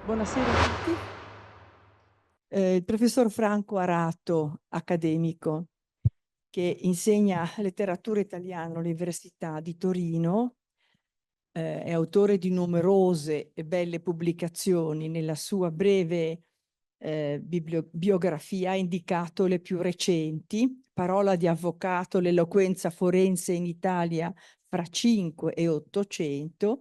Buonasera a tutti. Il professor Franco Arato, accademico, che insegna letteratura italiana all'Università di Torino, è autore di numerose e belle pubblicazioni. Nella sua breve biografia ha indicato le più recenti: Parola di avvocato, l'eloquenza forense in Italia fra 5 e 800,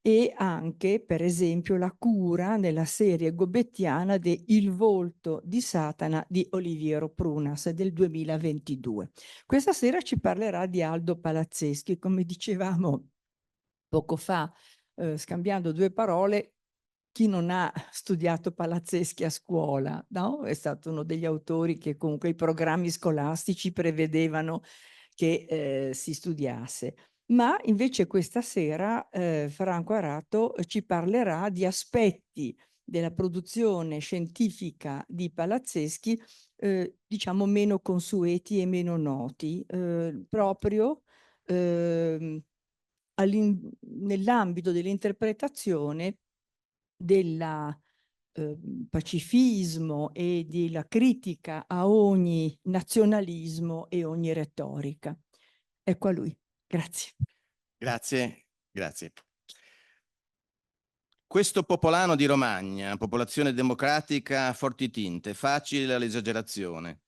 e anche, per esempio, la cura nella serie gobettiana de Il volto di Satana di Oliviero Prunas del 2022. Questa sera ci parlerà di Aldo Palazzeschi. Come dicevamo poco fa, scambiando due parole, chi non ha studiato Palazzeschi a scuola, no? È stato uno degli autori che comunque i programmi scolastici prevedevano che si studiasse. Ma invece questa sera Franco Arato ci parlerà di aspetti della produzione scientifica di Palazzeschi, diciamo meno consueti e meno noti, proprio ehm, nell'ambito dell'interpretazione del pacifismo e della critica a ogni nazionalismo e ogni retorica. Ecco a lui. Grazie. Grazie, grazie. Questo popolano di Romagna, popolazione democratica a forti tinte, facile all'esagerazione,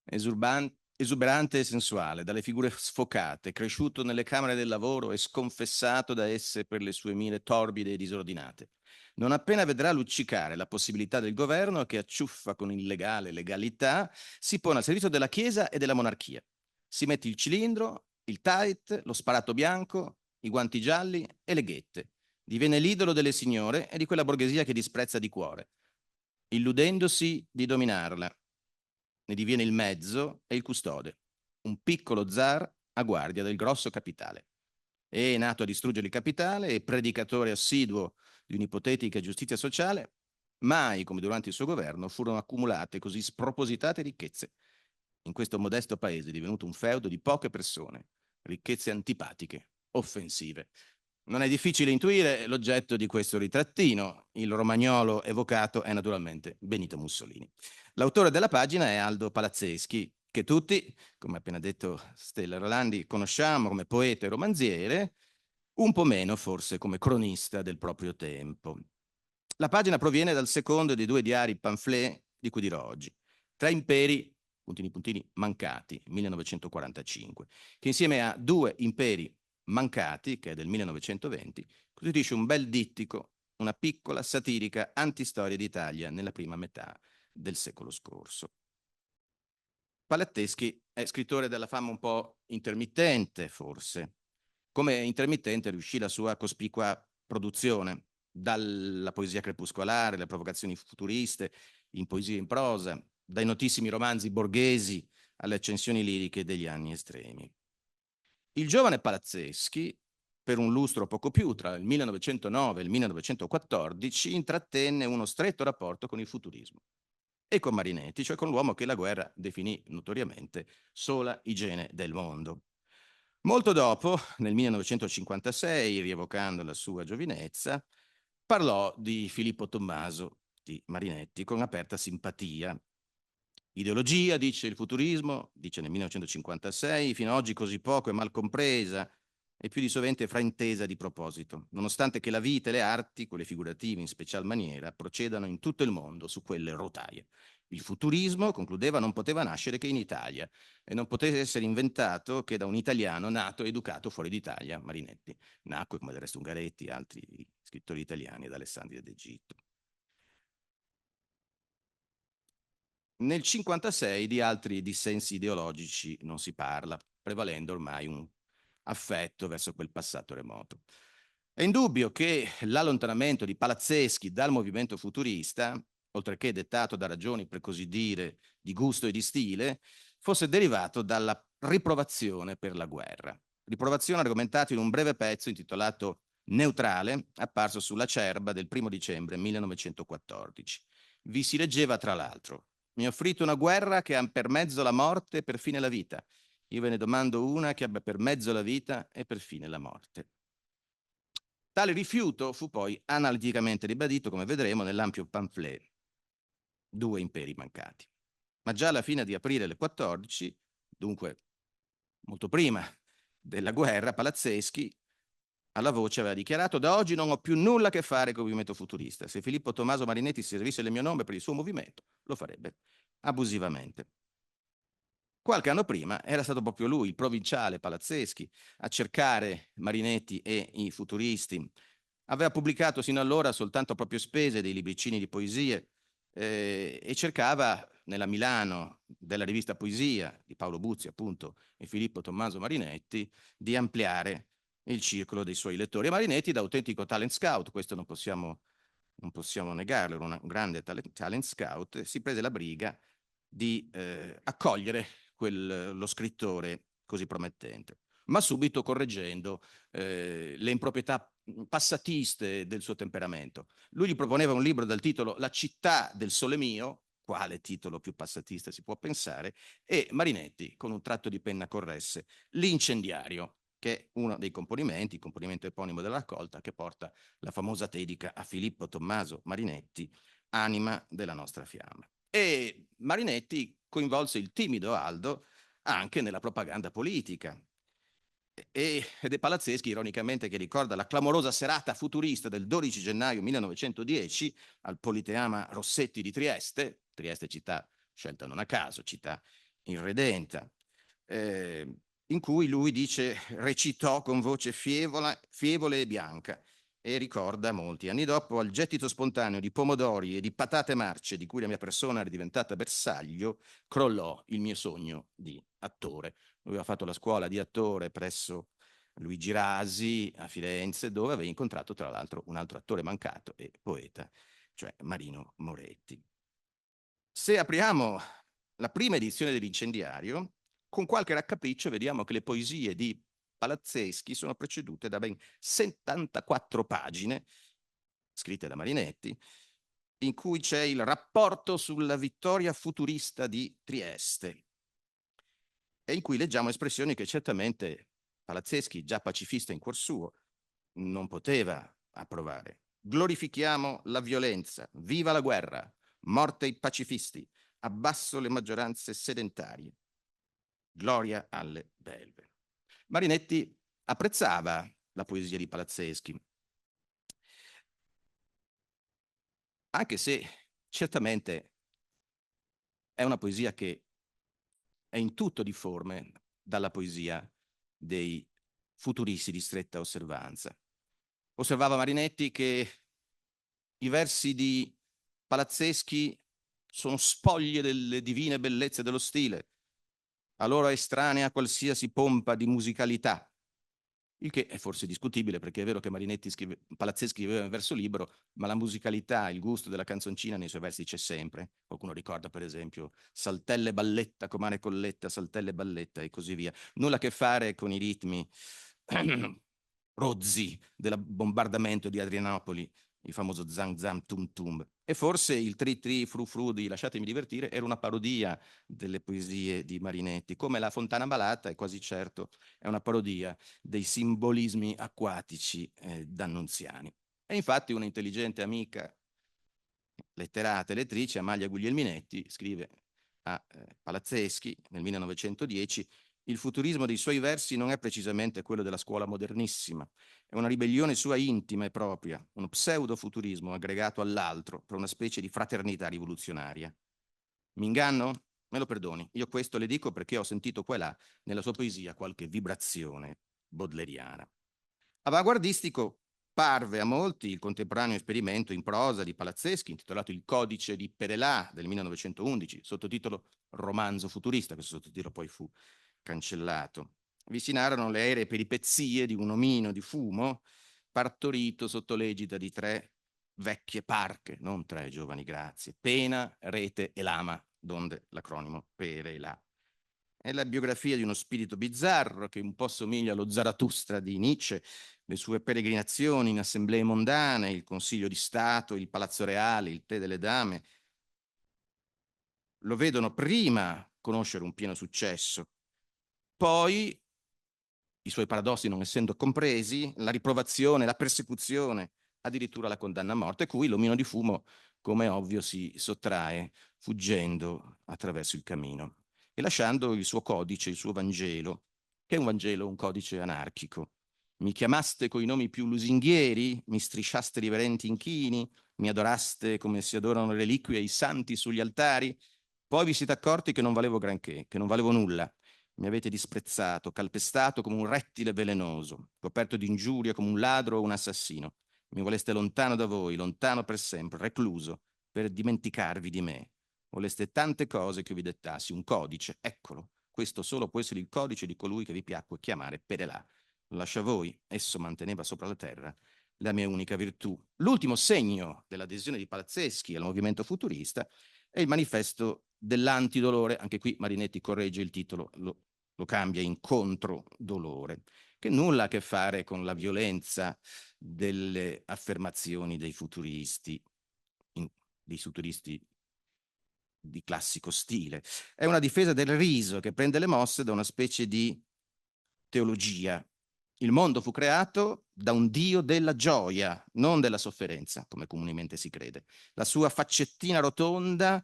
esuberante e sensuale, dalle figure sfocate, cresciuto nelle camere del lavoro e sconfessato da esse per le sue mire torbide e disordinate. Non appena vedrà luccicare la possibilità del governo che acciuffa con illegale legalità, si pone al servizio della Chiesa e della monarchia. Si mette il cilindro, il tight, lo sparato bianco, i guanti gialli e le ghette. Diviene l'idolo delle signore e di quella borghesia che disprezza di cuore, illudendosi di dominarla. Ne diviene il mezzo e il custode, un piccolo zar a guardia del grosso capitale. È nato a distruggere il capitale e predicatore assiduo di un'ipotetica giustizia sociale, mai, come durante il suo governo, furono accumulate così spropositate ricchezze. In questo modesto paese, divenuto un feudo di poche persone, ricchezze antipatiche, offensive. Non è difficile intuire l'oggetto di questo ritrattino. Il romagnolo evocato è naturalmente Benito Mussolini. L'autore della pagina è Aldo Palazzeschi, che tutti, come ha appena detto Stella Rolandi, conosciamo come poeta e romanziere, un po' meno forse come cronista del proprio tempo. La pagina proviene dal secondo dei due diari pamphlet di cui dirò oggi, Tre imperi, puntini puntini, mancati, 1945, che insieme a Due imperi mancati, che è del 1920, costituisce un bel dittico, una piccola satirica antistoria d'Italia nella prima metà del secolo scorso. Palatteschi è scrittore dalla fama un po' intermittente, forse. Come intermittente riuscì la sua cospicua produzione, dalla poesia crepuscolare, le provocazioni futuriste, in poesia e in prosa, dai notissimi romanzi borghesi alle accensioni liriche degli anni estremi. Il giovane Palazzeschi, per un lustro poco più, tra il 1909 e il 1914, intrattenne uno stretto rapporto con il futurismo e con Marinetti, cioè con l'uomo che la guerra definì notoriamente sola igiene del mondo. Molto dopo, nel 1956, rievocando la sua giovinezza, parlò di Filippo Tommaso di Marinetti con aperta simpatia. Ideologia, dice il futurismo, dice nel 1956, fino ad oggi così poco e mal compresa e più di sovente fraintesa di proposito, nonostante che la vita e le arti, quelle figurative in special maniera, procedano in tutto il mondo su quelle rotaie. Il futurismo, concludeva, non poteva nascere che in Italia e non poteva essere inventato che da un italiano nato e educato fuori d'Italia, Marinetti. Nacque, come del resto Ungaretti e altri scrittori italiani, ad Alessandria d'Egitto. Nel 1956 di altri dissensi ideologici non si parla, prevalendo ormai un affetto verso quel passato remoto. È indubbio che l'allontanamento di Palazzeschi dal movimento futurista, oltre che dettato da ragioni per così dire di gusto e di stile, fosse derivato dalla riprovazione per la guerra. Riprovazione argomentata in un breve pezzo intitolato Neutrale, apparso sulla Cerba del 1 dicembre 1914. Vi si leggeva tra l'altro: mi offrite una guerra che ha per mezzo la morte e per fine la vita. Io ve ne domando una che abbia per mezzo la vita e per fine la morte. Tale rifiuto fu poi analiticamente ribadito, come vedremo, nell'ampio pamphlet Due imperi mancati. Ma già alla fine di aprile del 14, dunque molto prima della guerra, Palazzeschi alla Voce aveva dichiarato: da oggi non ho più nulla a che fare con il movimento futurista. Se Filippo Tommaso Marinetti si servisse del mio nome per il suo movimento, lo farebbe abusivamente. Qualche anno prima era stato proprio lui, il provinciale Palazzeschi, a cercare Marinetti e i futuristi. Aveva pubblicato sino allora soltanto a proprie spese dei libricini di poesie e cercava nella Milano della rivista Poesia di Paolo Buzzi, appunto, e Filippo Tommaso Marinetti, di ampliare il circolo dei suoi lettori. E Marinetti, da autentico talent scout, questo non possiamo negarlo, era un grande talent scout, si prese la briga di accogliere lo scrittore così promettente, ma subito correggendo le improprietà passatiste del suo temperamento. Lui gli proponeva un libro dal titolo La città del sole mio, quale titolo più passatista si può pensare, e Marinetti, con un tratto di penna, corresse L'incendiario, che è uno dei componimenti, il componimento eponimo della raccolta, che porta la famosa dedica a Filippo Tommaso Marinetti, anima della nostra fiamma. E Marinetti coinvolse il timido Aldo anche nella propaganda politica. Ed è Palazzeschi, ironicamente, che ricorda la clamorosa serata futurista del 12 gennaio 1910 al Politeama Rossetti di Trieste, Trieste città scelta non a caso, città irredenta, in cui lui dice recitò con voce fievole e bianca e ricorda molti anni dopo al gettito spontaneo di pomodori e di patate marce di cui la mia persona era diventata bersaglio, crollò il mio sogno di attore. Lui aveva fatto la scuola di attore presso Luigi Rasi a Firenze, dove aveva incontrato tra l'altro un altro attore mancato e poeta, cioè Marino Moretti. Se apriamo la prima edizione dell'Incendiario, con qualche raccapriccio vediamo che le poesie di Palazzeschi sono precedute da ben 74 pagine, scritte da Marinetti, in cui c'è il rapporto sulla vittoria futurista di Trieste, e in cui leggiamo espressioni che certamente Palazzeschi, già pacifista in cuor suo, non poteva approvare. Glorifichiamo la violenza, viva la guerra, morte ai pacifisti, abbasso le maggioranze sedentarie, gloria alle belve. Marinetti apprezzava la poesia di Palazzeschi, anche se certamente è una poesia che è in tutto difforme dalla poesia dei futuristi di stretta osservanza. Osservava Marinetti che i versi di Palazzeschi sono spoglie delle divine bellezze dello stile, a loro estranea a qualsiasi pompa di musicalità, il che è forse discutibile, perché è vero che Palazzeschi scriveva in verso libero, ma la musicalità, il gusto della canzoncina nei suoi versi c'è sempre. Qualcuno ricorda, per esempio, Saltelle balletta, comare colletta, saltelle balletta e così via. Nulla a che fare con i ritmi rozzi del bombardamento di Adrianopoli, il famoso zang zang tum tum. E forse il tri tri fru fru di Lasciatemi divertire era una parodia delle poesie di Marinetti, come la Fontana Balata, è quasi certo, è una parodia dei simbolismi acquatici d'Annunziani. E infatti una intelligente amica letterata e lettrice, Amalia Guglielminetti, scrive a Palazzeschi nel 1910: il futurismo dei suoi versi non è precisamente quello della scuola modernissima, è una ribellione sua intima e propria, uno pseudo-futurismo aggregato all'altro per una specie di fraternità rivoluzionaria. Mi inganno? Me lo perdoni, io questo le dico perché ho sentito qua e là nella sua poesia qualche vibrazione bodleriana. Avanguardistico parve a molti il contemporaneo esperimento in prosa di Palazzeschi intitolato Il codice di Perelà del 1911, sottotitolo Romanzo futurista. Questo sottotitolo poi fu cancellato. Vi si narrano le aeree peripezie di un omino di fumo partorito sotto l'egida di 3 vecchie parche, non 3 giovani grazie, Pena, Rete e Lama, donde l'acronimo Perelà. È la biografia di uno spirito bizzarro che un po' somiglia allo Zarathustra di Nietzsche, le sue peregrinazioni in assemblee mondane, il Consiglio di Stato, il Palazzo Reale, il Tè delle Dame. Lo vedono prima conoscere un pieno successo, poi i suoi paradossi non essendo compresi, la riprovazione, la persecuzione, addirittura la condanna a morte, cui l'omino di fumo, come è ovvio, si sottrae fuggendo attraverso il camino e lasciando il suo codice, il suo Vangelo, che è un Vangelo, un codice anarchico. Mi chiamaste coi nomi più lusinghieri, mi strisciaste riverenti inchini, mi adoraste come si adorano le reliquie e i santi sugli altari, poi vi siete accorti che non valevo granché, che non valevo nulla. Mi avete disprezzato, calpestato come un rettile velenoso, coperto di ingiuria come un ladro o un assassino. Mi voleste lontano da voi, lontano per sempre, recluso, per dimenticarvi di me. Voleste tante cose che io vi dettassi, un codice, eccolo. Questo solo può essere il codice di colui che vi piacque chiamare Perelà. Lo lascio a voi, esso manteneva sopra la terra la mia unica virtù. L'ultimo segno dell'adesione di Palazzeschi al movimento futurista è il manifesto dell'antidolore. Anche qui Marinetti corregge il titolo, lo cambia in contro-dolore, che nulla ha a che fare con la violenza delle affermazioni dei futuristi di classico stile. È una difesa del riso che prende le mosse da una specie di teologia. Il mondo fu creato da un Dio della gioia, non della sofferenza, come comunemente si crede. La sua faccettina rotonda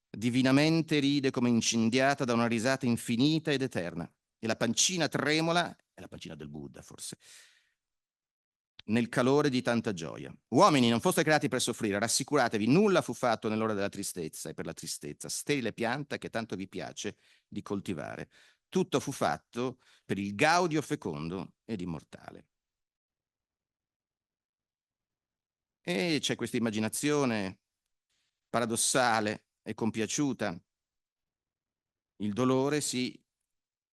divinamente ride come incendiata da una risata infinita ed eterna. E la pancina tremola, è la pancina del Buddha forse, nel calore di tanta gioia. Uomini, non foste creati per soffrire, rassicuratevi, nulla fu fatto nell'ora della tristezza e per la tristezza, sterile pianta che tanto vi piace di coltivare. Tutto fu fatto per il gaudio fecondo ed immortale. E c'è questa immaginazione paradossale e compiaciuta. Il dolore si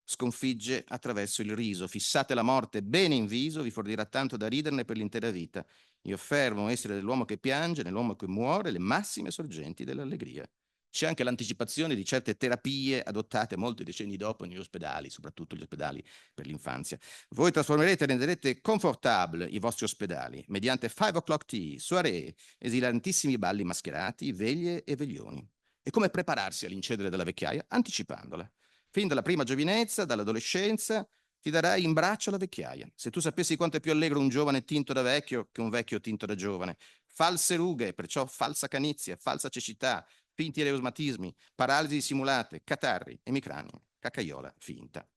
sconfigge attraverso il riso. Fissate la morte bene in viso, vi fornirà tanto da riderne per l'intera vita. Io affermo essere dell'uomo che piange, nell'uomo che muore, le massime sorgenti dell'allegria. C'è anche l'anticipazione di certe terapie adottate molti decenni dopo negli ospedali, soprattutto gli ospedali per l'infanzia. Voi trasformerete e renderete confortable i vostri ospedali mediante 5 o'clock tea, soirée, esilarantissimi balli mascherati, veglie e veglioni. E come prepararsi all'incedere della vecchiaia? Anticipandola. Fin dalla prima giovinezza, dall'adolescenza, ti darai in braccio la vecchiaia. Se tu sapessi quanto è più allegro un giovane tinto da vecchio che un vecchio tinto da giovane. False rughe, perciò falsa canizia, falsa cecità, finti reumatismi, paralisi simulate, catarri, emicrania, cacaiola finta.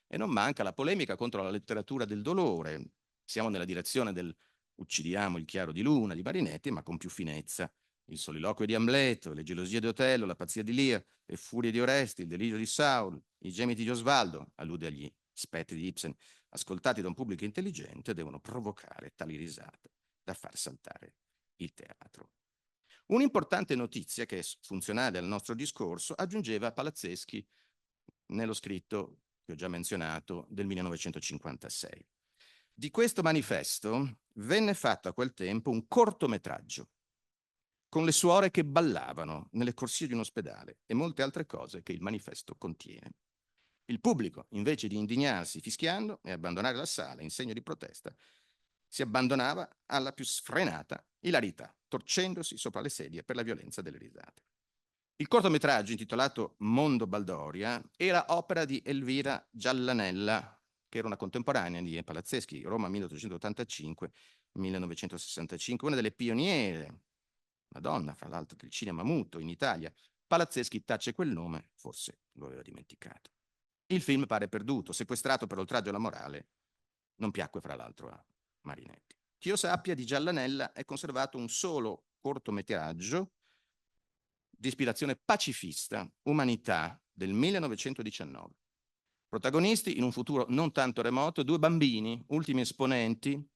E non manca la polemica contro la letteratura del dolore. Siamo nella direzione del uccidiamo il chiaro di luna di Marinetti, ma con più finezza. Il soliloquio di Amleto, le gelosie di Otello, la pazzia di Lear, le furie di Oresti, il delirio di Saul, i gemiti di Osvaldo, allude agli spettri di Ibsen, ascoltati da un pubblico intelligente, devono provocare tali risate da far saltare il teatro. Un'importante notizia che è funzionale al nostro discorso aggiungeva Palazzeschi nello scritto che ho già menzionato del 1956. Di questo manifesto venne fatto a quel tempo un cortometraggio con le suore che ballavano nelle corsie di un ospedale e molte altre cose che il manifesto contiene. Il pubblico, invece di indignarsi fischiando e abbandonare la sala in segno di protesta, si abbandonava alla più sfrenata ilarità, torcendosi sopra le sedie per la violenza delle risate. Il cortometraggio, intitolato Mondo Baldoria, era opera di Elvira Giallanella, che era una contemporanea di Palazzeschi, Roma 1885-1965, una delle pioniere, una donna, fra l'altro, del cinema muto in Italia. Palazzeschi tace quel nome, forse lo aveva dimenticato. Il film pare perduto, sequestrato per oltraggio alla morale. Non piacque, fra l'altro, a Marinetti. Che io sappia, di Giallanella è conservato un solo cortometraggio di ispirazione pacifista, Umanità, del 1919. Protagonisti, in un futuro non tanto remoto, due bambini, ultimi esponenti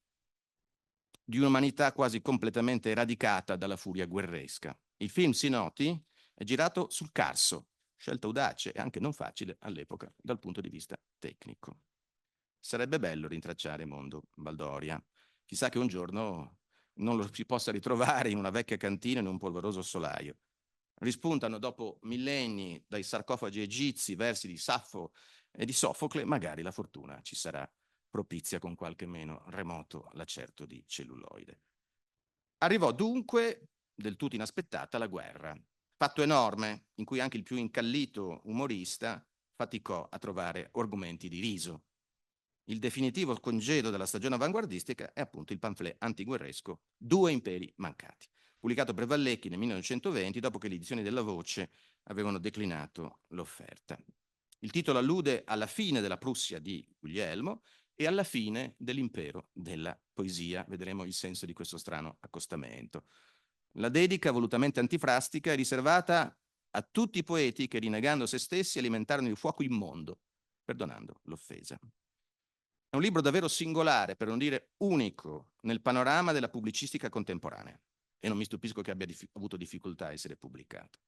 di un'umanità quasi completamente eradicata dalla furia guerresca. Il film, si noti, è girato sul Carso, scelta audace e anche non facile all'epoca dal punto di vista tecnico. Sarebbe bello rintracciare Mondo Baldoria. Chissà che un giorno non lo si possa ritrovare in una vecchia cantina in un polveroso solaio. Rispuntano dopo millenni dai sarcofagi egizi versi di Saffo e di Sofocle, magari la fortuna ci sarà propizia con qualche meno remoto lacerto di celluloide. Arrivò dunque, del tutto inaspettata, la guerra. Fatto enorme, in cui anche il più incallito umorista faticò a trovare argomenti di riso. il definitivo congedo della stagione avanguardistica è appunto il pamphlet antiguerresco Due imperi mancati, pubblicato per Vallecchi nel 1920 dopo che le edizioni della Voce avevano declinato l'offerta. Il titolo allude alla fine della Prussia di Guglielmo e alla fine dell'impero della poesia. Vedremo il senso di questo strano accostamento. La dedica, volutamente antifrastica, è riservata a tutti i poeti che, rinnegando se stessi, alimentarono il fuoco immondo, perdonando l'offesa. È un libro davvero singolare, per non dire unico, nel panorama della pubblicistica contemporanea. E non mi stupisco che abbia avuto difficoltà a essere pubblicato.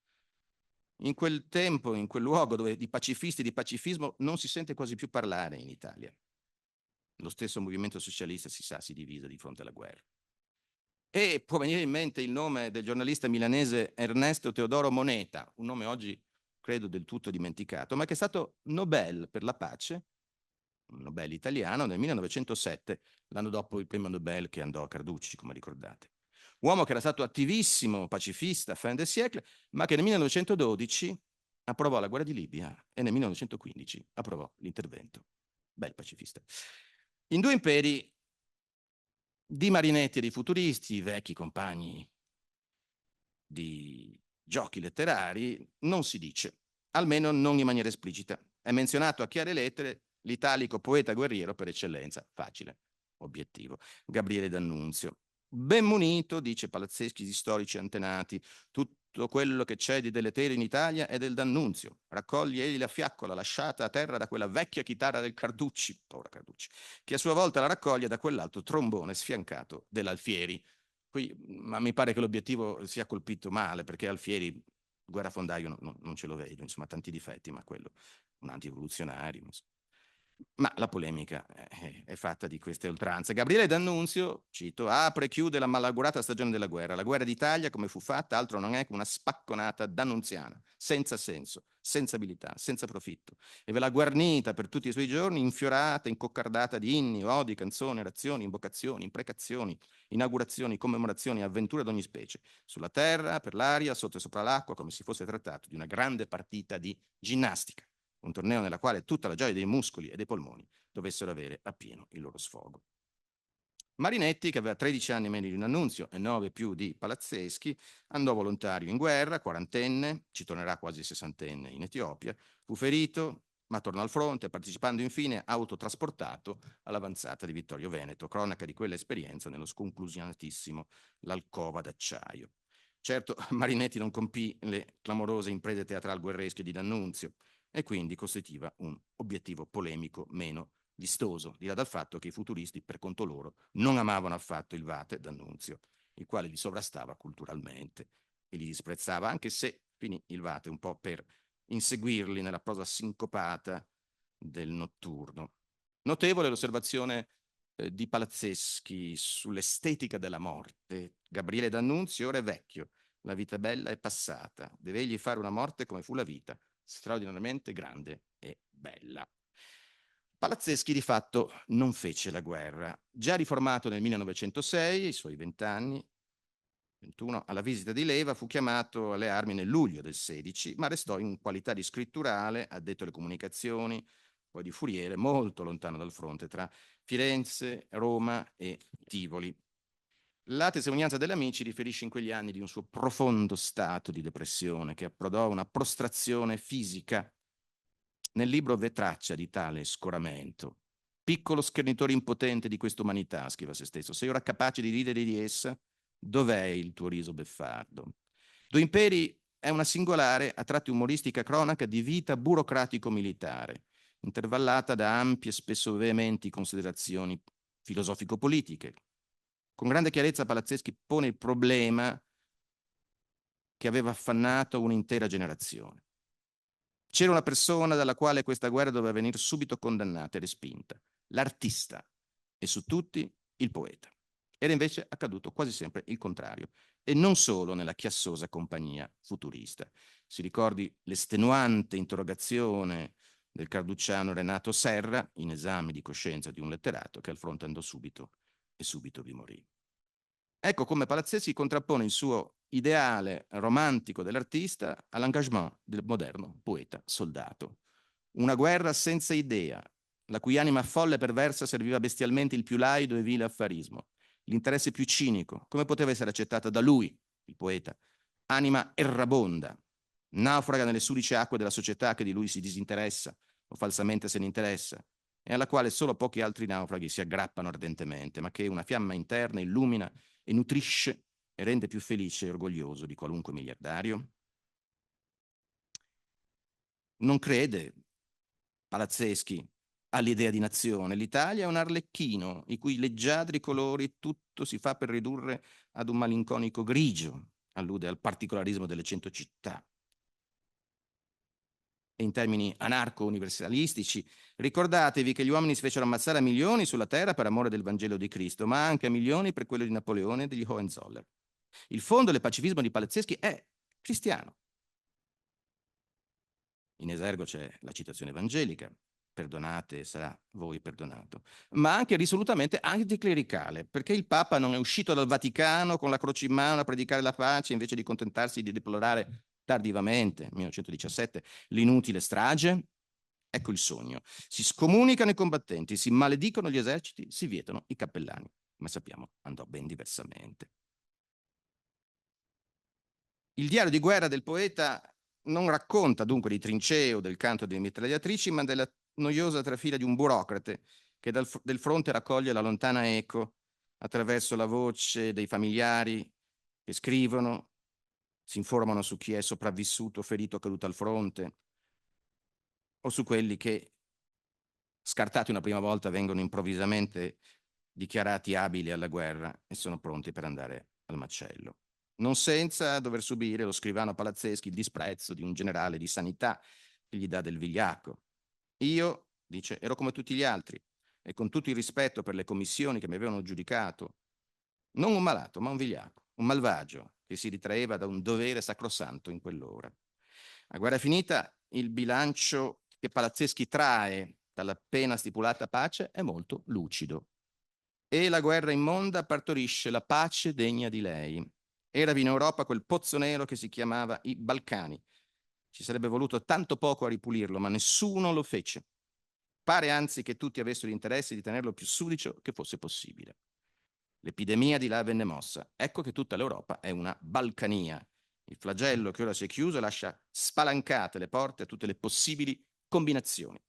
In quel tempo, in quel luogo dove di pacifisti e di pacifismo non si sente quasi più parlare in Italia. Lo stesso movimento socialista, si sa, si divise di fronte alla guerra. E può venire in mente il nome del giornalista milanese Ernesto Teodoro Moneta, un nome oggi credo del tutto dimenticato, ma che è stato Nobel per la pace, un Nobel italiano, nel 1907, l'anno dopo il premio Nobel che andò a Carducci, come ricordate. Uomo che era stato attivissimo, pacifista, fin de siècle, ma che nel 1912 approvò la guerra di Libia e nel 1915 approvò l'intervento. Bel pacifista. In Due imperi di Marinetti e di futuristi, vecchi compagni di giochi letterari, non si dice, almeno non in maniera esplicita. È menzionato a chiare lettere l'italico poeta guerriero per eccellenza, facile, obiettivo, Gabriele D'Annunzio. Ben munito, dice Palazzeschi, di storici antenati, tutto quello che c'è di deleterio in Italia è del D'Annunzio. Raccoglie egli la fiaccola lasciata a terra da quella vecchia chitarra del Carducci, povera Carducci, che a sua volta la raccoglie da quell'altro trombone sfiancato dell'Alfieri. Ma mi pare che l'obiettivo sia colpito male, perché Alfieri, guerrafondaio, non ce lo vedo, insomma, tanti difetti, ma quello, un anti-rivoluzionario. Ma la polemica è fatta di queste oltranze. Gabriele D'Annunzio, cito, apre e chiude la malaugurata stagione della guerra. La guerra d'Italia, come fu fatta, altro non è che una spacconata d'annunziana, senza senso, senza abilità, senza profitto. E ve l'ha guarnita per tutti i suoi giorni, infiorata, incoccardata di inni, odi, canzoni, orazioni, invocazioni, imprecazioni, inaugurazioni, commemorazioni, avventure d'ogni specie, sulla terra, per l'aria, sotto e sopra l'acqua, come si fosse trattato di una grande partita di ginnastica. Un torneo nella quale tutta la gioia dei muscoli e dei polmoni dovessero avere appieno il loro sfogo. Marinetti, che aveva 13 anni meno di D'Annunzio e 9 più di Palazzeschi, andò volontario in guerra, quarantenne, ci tornerà quasi sessantenne in Etiopia, fu ferito, ma tornò al fronte, partecipando infine autotrasportato all'avanzata di Vittorio Veneto, cronaca di quella esperienza nello sconclusionatissimo L'Alcova d'acciaio. Certo, Marinetti non compì le clamorose imprese teatral guerresche di D'Annunzio, e quindi costituiva un obiettivo polemico meno vistoso, di là dal fatto che i futuristi, per conto loro, non amavano affatto il Vate D'Annunzio, il quale li sovrastava culturalmente e li disprezzava, anche se finì il Vate un po' per inseguirli nella prosa sincopata del notturno. Notevole l'osservazione di Palazzeschi sull'estetica della morte. Gabriele D'Annunzio ora è vecchio, la vita bella è passata, deve egli fare una morte come fu la vita, straordinariamente grande e bella. Palazzeschi di fatto non fece la guerra. Già riformato nel 1906, ai suoi 20 anni, 21, alla visita di leva, fu chiamato alle armi nel luglio del 16, ma restò in qualità di scritturale, addetto alle comunicazioni, poi di furiere, molto lontano dal fronte, tra Firenze, Roma e Tivoli. La testimonianza degli amici riferisce in quegli anni di un suo profondo stato di depressione che approdò a una prostrazione fisica. Nel libro v'è traccia di tale scoramento. Piccolo schernitore impotente di questa umanità, scrive a se stesso, sei ora capace di ridere di essa? Dov'è il tuo riso beffardo? Due imperi è una singolare, a tratti umoristica cronaca di vita burocratico-militare, intervallata da ampie e spesso veementi considerazioni filosofico-politiche. Con grande chiarezza Palazzeschi pone il problema che aveva affannato un'intera generazione. C'era una persona dalla quale questa guerra doveva venire subito condannata e respinta, l'artista, e su tutti il poeta. Era invece accaduto quasi sempre il contrario, e non solo nella chiassosa compagnia futurista. Si ricordi l'estenuante interrogazione del carducciano Renato Serra, in esame di coscienza di un letterato, che al fronte andò subito e subito vi morì. Ecco come Palazzeschi contrappone il suo ideale romantico dell'artista all'engagement del moderno poeta soldato. Una guerra senza idea, la cui anima folle e perversa serviva bestialmente il più laido e vile affarismo, l'interesse più cinico, come poteva essere accettata da lui, il poeta, anima errabonda, naufraga nelle sudice acque della società che di lui si disinteressa o falsamente se ne interessa, e alla quale solo pochi altri naufraghi si aggrappano ardentemente, ma che una fiamma interna illumina e nutrisce e rende più felice e orgoglioso di qualunque miliardario? Non crede Palazzeschi all'idea di nazione. L'Italia è un arlecchino, i cui leggiadri colori tutto si fa per ridurre ad un malinconico grigio, allude al particolarismo delle 100 città. E in termini anarco-universalistici, ricordatevi che gli uomini si fecero ammazzare a milioni sulla terra per amore del Vangelo di Cristo, ma anche a milioni per quello di Napoleone e degli Hohenzollern. Il fondo del pacifismo di Palazzeschi è cristiano. In esergo c'è la citazione evangelica, perdonate e sarà voi perdonato, ma anche risolutamente anticlericale, perché il Papa non è uscito dal Vaticano con la croce in mano a predicare la pace invece di contentarsi di deplorare tardivamente, 1917, l'inutile strage? Ecco il sogno. Si scomunicano i combattenti, si maledicono gli eserciti, si vietano i cappellani. Ma sappiamo, andò ben diversamente. Il diario di guerra del poeta non racconta dunque di trincee o del canto delle mitragliatrici, ma della noiosa trafila di un burocrate che del fronte raccoglie la lontana eco attraverso la voce dei familiari che scrivono, si informano su chi è sopravvissuto, ferito, caduto al fronte, o su quelli che, scartati una prima volta, vengono improvvisamente dichiarati abili alla guerra e sono pronti per andare al macello. Non senza dover subire lo scrivano Palazzeschi il disprezzo di un generale di sanità che gli dà del vigliacco. Io, dice, ero come tutti gli altri e con tutto il rispetto per le commissioni che mi avevano giudicato, non un malato, ma un vigliacco, un malvagio che si ritraeva da un dovere sacrosanto in quell'ora. A guerra finita, il bilancio che Palazzeschi trae dall'appena stipulata pace è molto lucido. E la guerra immonda partorisce la pace degna di lei. Era in Europa quel pozzo nero che si chiamava i Balcani. Ci sarebbe voluto tanto poco a ripulirlo, ma nessuno lo fece. Pare anzi che tutti avessero interesse di tenerlo più sudicio che fosse possibile. L'epidemia di là venne mossa. Ecco che tutta l'Europa è una Balcania. Il flagello che ora si è chiuso lascia spalancate le porte a tutte le possibili combinazioni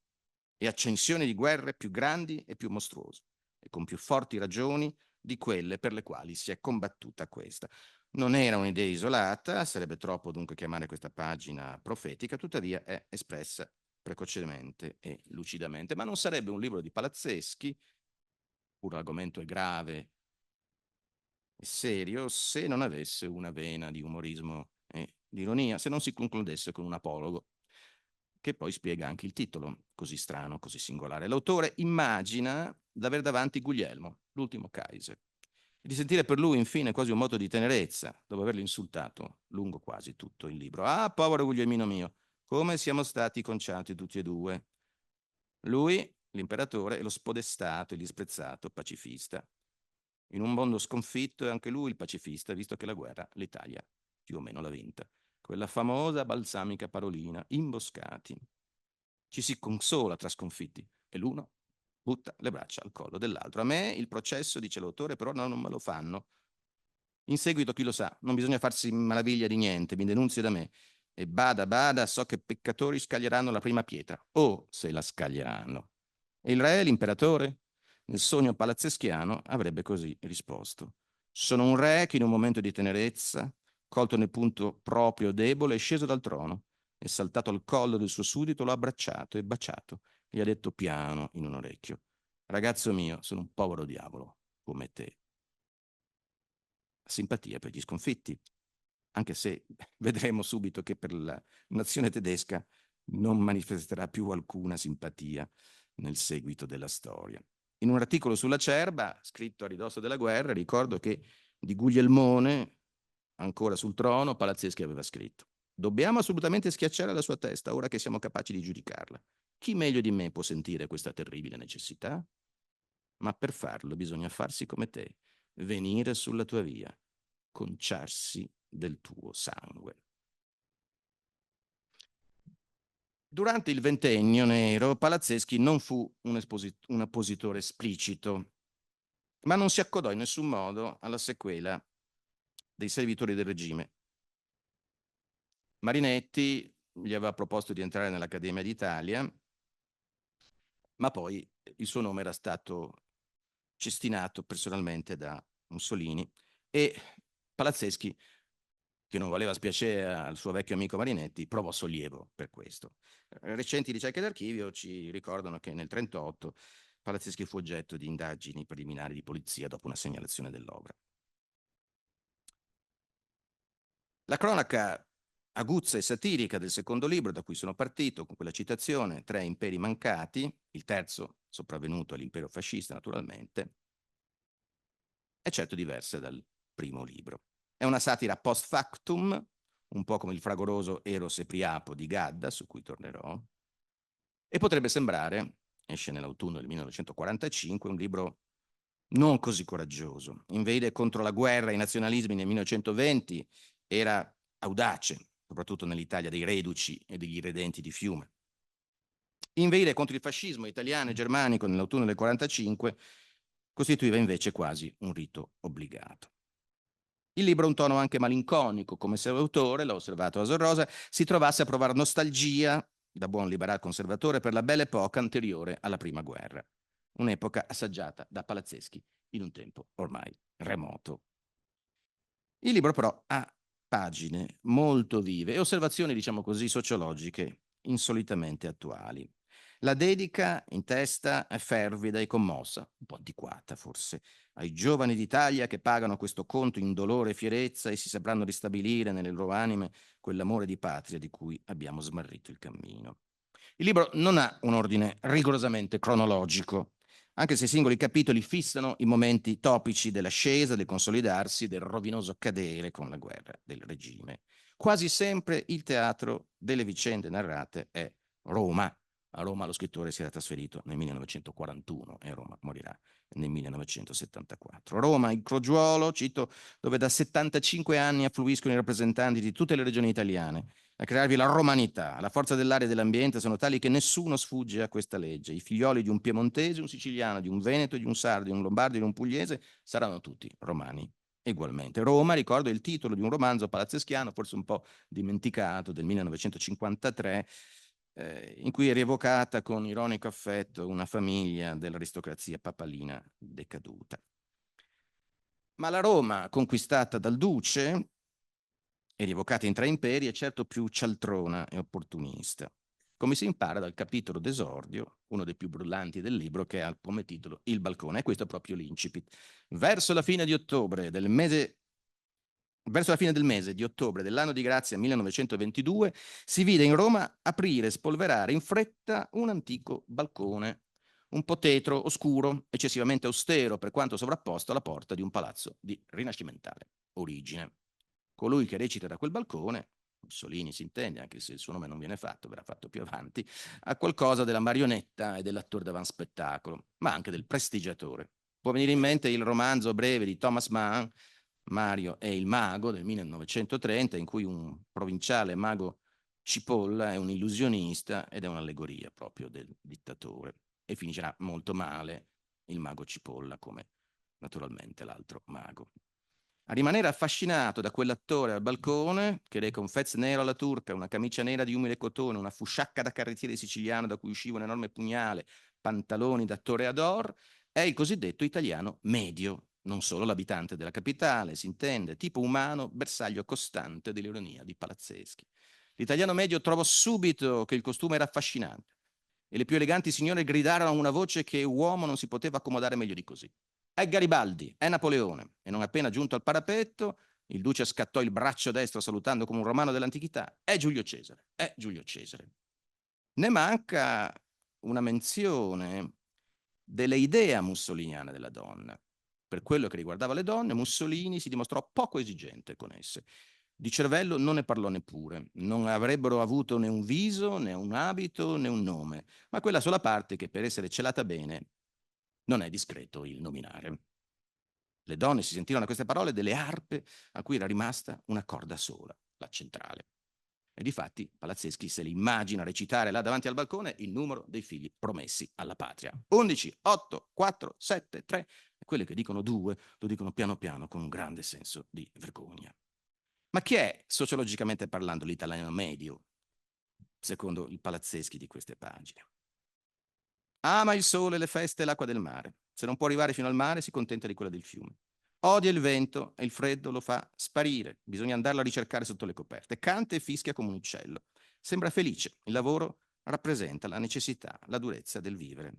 e accensioni di guerre più grandi e più mostruose, e con più forti ragioni di quelle per le quali si è combattuta questa. Non era un'idea isolata, sarebbe troppo dunque chiamare questa pagina profetica, tuttavia è espressa precocemente e lucidamente, ma non sarebbe un libro di Palazzeschi, pur l'argomento è grave e serio, se non avesse una vena di umorismo e di ironia, se non si concludesse con un apologo che poi spiega anche il titolo, così strano, così singolare. L'autore immagina d'aver davanti Guglielmo, l'ultimo Kaiser, e di sentire per lui infine quasi un moto di tenerezza, dopo averlo insultato lungo quasi tutto il libro. Ah, povero Guglielmino mio, come siamo stati conciati tutti e due. Lui, l'imperatore, e lo spodestato e disprezzato pacifista. In un mondo sconfitto è anche lui il pacifista, visto che la guerra l'Italia più o meno l'ha vinta. Quella famosa balsamica parolina, imboscati. Ci si consola tra sconfitti e l'uno butta le braccia al collo dell'altro. A me il processo, dice l'autore, però no, non me lo fanno. In seguito, chi lo sa, non bisogna farsi maraviglia di niente, mi denunzio da me. E bada, bada, so che peccatori scaglieranno la prima pietra, o se la scaglieranno. E il re, l'imperatore, nel sogno palazzeschiano, avrebbe così risposto. Sono un re che in un momento di tenerezza, colto nel punto proprio debole, è sceso dal trono e saltato al collo del suo suddito, l'ha abbracciato e baciato. Gli ha detto piano in un orecchio: ragazzo mio, sono un povero diavolo come te. Simpatia per gli sconfitti, anche se vedremo subito che per la nazione tedesca non manifesterà più alcuna simpatia nel seguito della storia. In un articolo sulla Cerba, scritto a ridosso della guerra, ricordo che di Guglielmone, ancora sul trono, Palazzeschi aveva scritto: dobbiamo assolutamente schiacciare la sua testa ora che siamo capaci di giudicarla. Chi meglio di me può sentire questa terribile necessità? Ma per farlo bisogna farsi come te, venire sulla tua via, conciarsi del tuo sangue. Durante il ventennio nero, Palazzeschi non fu un oppositore esplicito, ma non si accodò in nessun modo alla sequela dei servitori del regime. Marinetti gli aveva proposto di entrare nell'Accademia d'Italia, ma poi il suo nome era stato cestinato personalmente da Mussolini e Palazzeschi, che non voleva spiacere al suo vecchio amico Marinetti, provò sollievo per questo. Recenti ricerche d'archivio ci ricordano che nel 1938 Palazzeschi fu oggetto di indagini preliminari di polizia dopo una segnalazione dell'opera. La cronaca aguzza e satirica del secondo libro, da cui sono partito con quella citazione, Tre imperi mancati, il terzo sopravvenuto all'impero fascista naturalmente, è certo diversa dal primo libro. È una satira post factum, un po' come il fragoroso Eros e Priapo di Gadda, su cui tornerò, e potrebbe sembrare, esce nell'autunno del 1945, un libro non così coraggioso. Invade contro la guerra e i nazionalismi nel 1920 era audace, soprattutto nell'Italia dei reduci e degli irredenti di Fiume. Invade contro il fascismo italiano e germanico nell'autunno del 1945 costituiva invece quasi un rito obbligato. Il libro ha un tono anche malinconico, come se l'autore, l'ha osservato Asor Rosa, si trovasse a provare nostalgia, da buon liberal conservatore, per la bella epoca anteriore alla prima guerra. Un'epoca assaggiata da Palazzeschi in un tempo ormai remoto. Il libro però ha pagine molto vive e osservazioni, diciamo così, sociologiche insolitamente attuali. La dedica in testa è fervida e commossa, un po' antiquata forse, ai giovani d'Italia che pagano questo conto in dolore e fierezza e si sapranno ristabilire nelle loro anime quell'amore di patria di cui abbiamo smarrito il cammino. Il libro non ha un ordine rigorosamente cronologico, anche se i singoli capitoli fissano i momenti topici dell'ascesa, del consolidarsi, del rovinoso cadere con la guerra del regime. Quasi sempre il teatro delle vicende narrate è Roma. A Roma lo scrittore si era trasferito nel 1941 e a Roma morirà nel 1974. Roma, il crogiuolo, cito, dove da 75 anni affluiscono i rappresentanti di tutte le regioni italiane a crearvi la romanità. La forza dell'aria e dell'ambiente sono tali che nessuno sfugge a questa legge. I figlioli di un piemontese, un siciliano, di un veneto, di un sardo, di un lombardo, di un pugliese saranno tutti romani ugualmente. Roma, ricordo, è il titolo di un romanzo palazzeschiano, forse un po' dimenticato, del 1953, in cui è rievocata con ironico affetto una famiglia dell'aristocrazia papalina decaduta. Ma la Roma conquistata dal duce e rievocata in Tre imperi è certo più cialtrona e opportunista, come si impara dal capitolo d'esordio, uno dei più brullanti del libro, che ha come titolo Il balcone, e questo è proprio l'incipit. Verso la fine del mese di ottobre dell'anno di grazia 1922 si vide in Roma aprire e spolverare in fretta un antico balcone, un po' tetro, oscuro, eccessivamente austero per quanto sovrapposto alla porta di un palazzo di rinascimentale origine. Colui che recita da quel balcone, Mussolini si intende, anche se il suo nome non viene fatto, verrà fatto più avanti, ha qualcosa della marionetta e dell'attore d'avanzaspettacolo, ma anche del prestigiatore. Può venire in mente il romanzo breve di Thomas Mann, Mario e il mago, del 1930, in cui un provinciale mago cipolla è un illusionista ed è un'allegoria proprio del dittatore. E finirà molto male il mago cipolla, come naturalmente l'altro mago. A rimanere affascinato da quell'attore al balcone, che reca un fez nero alla turca, una camicia nera di umile cotone, una fusciacca da carrettiere siciliano da cui usciva un enorme pugnale, pantaloni da toreador, è il cosiddetto italiano medio, non solo l'abitante della capitale, si intende, tipo umano, bersaglio costante dell'ironia di Palazzeschi. L'italiano medio trovò subito che il costume era affascinante e le più eleganti signore gridarono a una voce che uomo non si poteva accomodare meglio di così. È Garibaldi, è Napoleone. E non appena giunto al parapetto, il duce scattò il braccio destro salutando come un romano dell'antichità. È Giulio Cesare, è Giulio Cesare. Ne manca una menzione delle idee mussoliniane della donna. Per quello che riguardava le donne, Mussolini si dimostrò poco esigente con esse. Di cervello non ne parlò neppure. Non avrebbero avuto né un viso, né un abito, né un nome, ma quella sola parte che per essere celata bene non è discreto il nominare. Le donne si sentirono a queste parole delle arpe a cui era rimasta una corda sola, la centrale. E difatti Palazzeschi se li immagina recitare là davanti al balcone il numero dei figli promessi alla patria. 11, 8, 4, 7, 3. E quelli che dicono 2 lo dicono piano piano con un grande senso di vergogna. Ma chi è, sociologicamente parlando, l'italiano medio, secondo il Palazzeschi di queste pagine? Ama il sole, le feste e l'acqua del mare. Se non può arrivare fino al mare, si contenta di quella del fiume. Odia il vento e il freddo lo fa sparire. Bisogna andarlo a ricercare sotto le coperte. Canta e fischia come un uccello. Sembra felice. Il lavoro rappresenta la necessità, la durezza del vivere.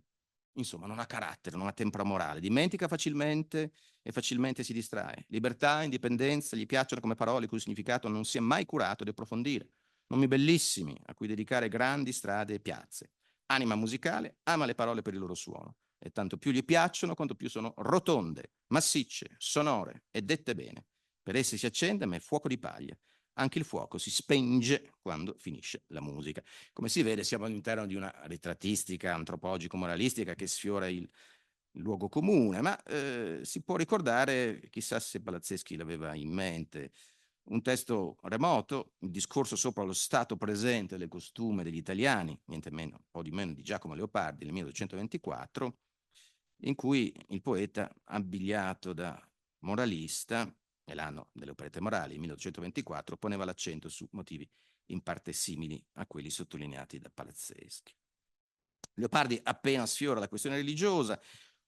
Insomma, non ha carattere, non ha tempra morale. Dimentica facilmente e facilmente si distrae. Libertà, indipendenza, gli piacciono come parole il cui significato non si è mai curato di approfondire. Nomi bellissimi a cui dedicare grandi strade e piazze. Anima musicale, ama le parole per il loro suono e tanto più gli piacciono quanto più sono rotonde, massicce, sonore e dette bene. Per esse si accende, ma è fuoco di paglia. Anche il fuoco si spenge quando finisce la musica. Come si vede, siamo all'interno di una ritrattistica antropologico-moralistica che sfiora il luogo comune, ma si può ricordare, chissà se Palazzeschi l'aveva in mente, un testo remoto, il discorso sopra lo stato presente del costume degli italiani, niente meno, un po' di meno di Giacomo Leopardi nel 1824, in cui il poeta, abbigliato da moralista, nell'anno delle operette morali, 1824, poneva l'accento su motivi in parte simili a quelli sottolineati da Palazzeschi. Leopardi appena sfiora la questione religiosa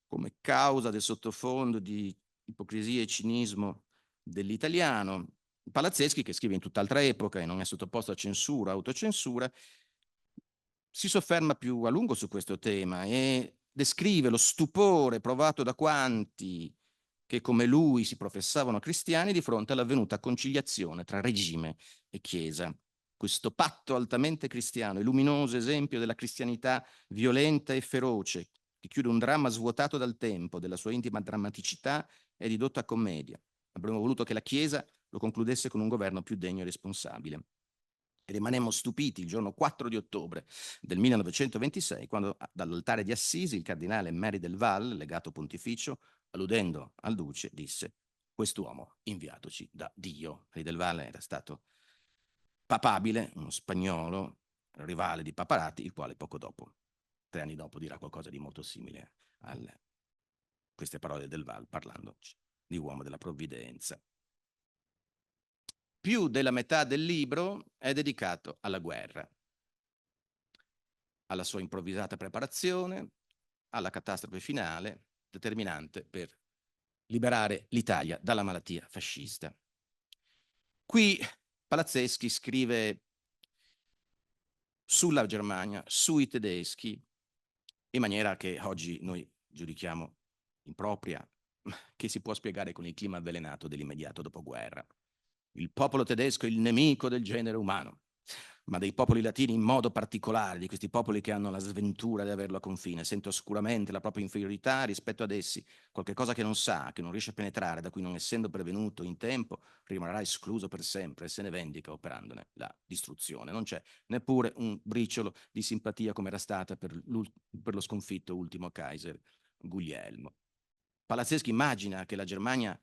come causa del sottofondo di ipocrisia e cinismo dell'italiano. Palazzeschi, che scrive in tutt'altra epoca e non è sottoposto a censura, autocensura, si sofferma più a lungo su questo tema e descrive lo stupore provato da quanti che come lui si professavano cristiani di fronte all'avvenuta conciliazione tra regime e Chiesa. Questo patto altamente cristiano e luminoso esempio della cristianità violenta e feroce, che chiude un dramma svuotato dal tempo, della sua intima drammaticità, è ridotto a commedia. Avremmo voluto che la Chiesa lo concludesse con un governo più degno e responsabile. E rimanemmo stupiti il giorno 4 di ottobre del 1926, quando dall'altare di Assisi il cardinale Mary del Val, legato pontificio, alludendo al duce, disse: quest'uomo inviatoci da Dio. Mary del Val era stato papabile, uno spagnolo, rivale di Paparati, il quale poco dopo, 3 anni dopo, dirà qualcosa di molto simile a queste parole del Val, parlando di uomo della provvidenza. Più della metà del libro è dedicato alla guerra, alla sua improvvisata preparazione, alla catastrofe finale, determinante per liberare l'Italia dalla malattia fascista. Qui Palazzeschi scrive sulla Germania, sui tedeschi, in maniera che oggi noi giudichiamo impropria, che si può spiegare con il clima avvelenato dell'immediato dopoguerra. Il popolo tedesco è il nemico del genere umano, ma dei popoli latini in modo particolare, di questi popoli che hanno la sventura di averlo a confine, sento sicuramente la propria inferiorità rispetto ad essi, qualche cosa che non sa, che non riesce a penetrare, da cui non essendo prevenuto in tempo, rimarrà escluso per sempre e se ne vendica operandone la distruzione. Non c'è neppure un briciolo di simpatia come era stata per lo sconfitto ultimo Kaiser Guglielmo. Palazzeschi immagina che la Germania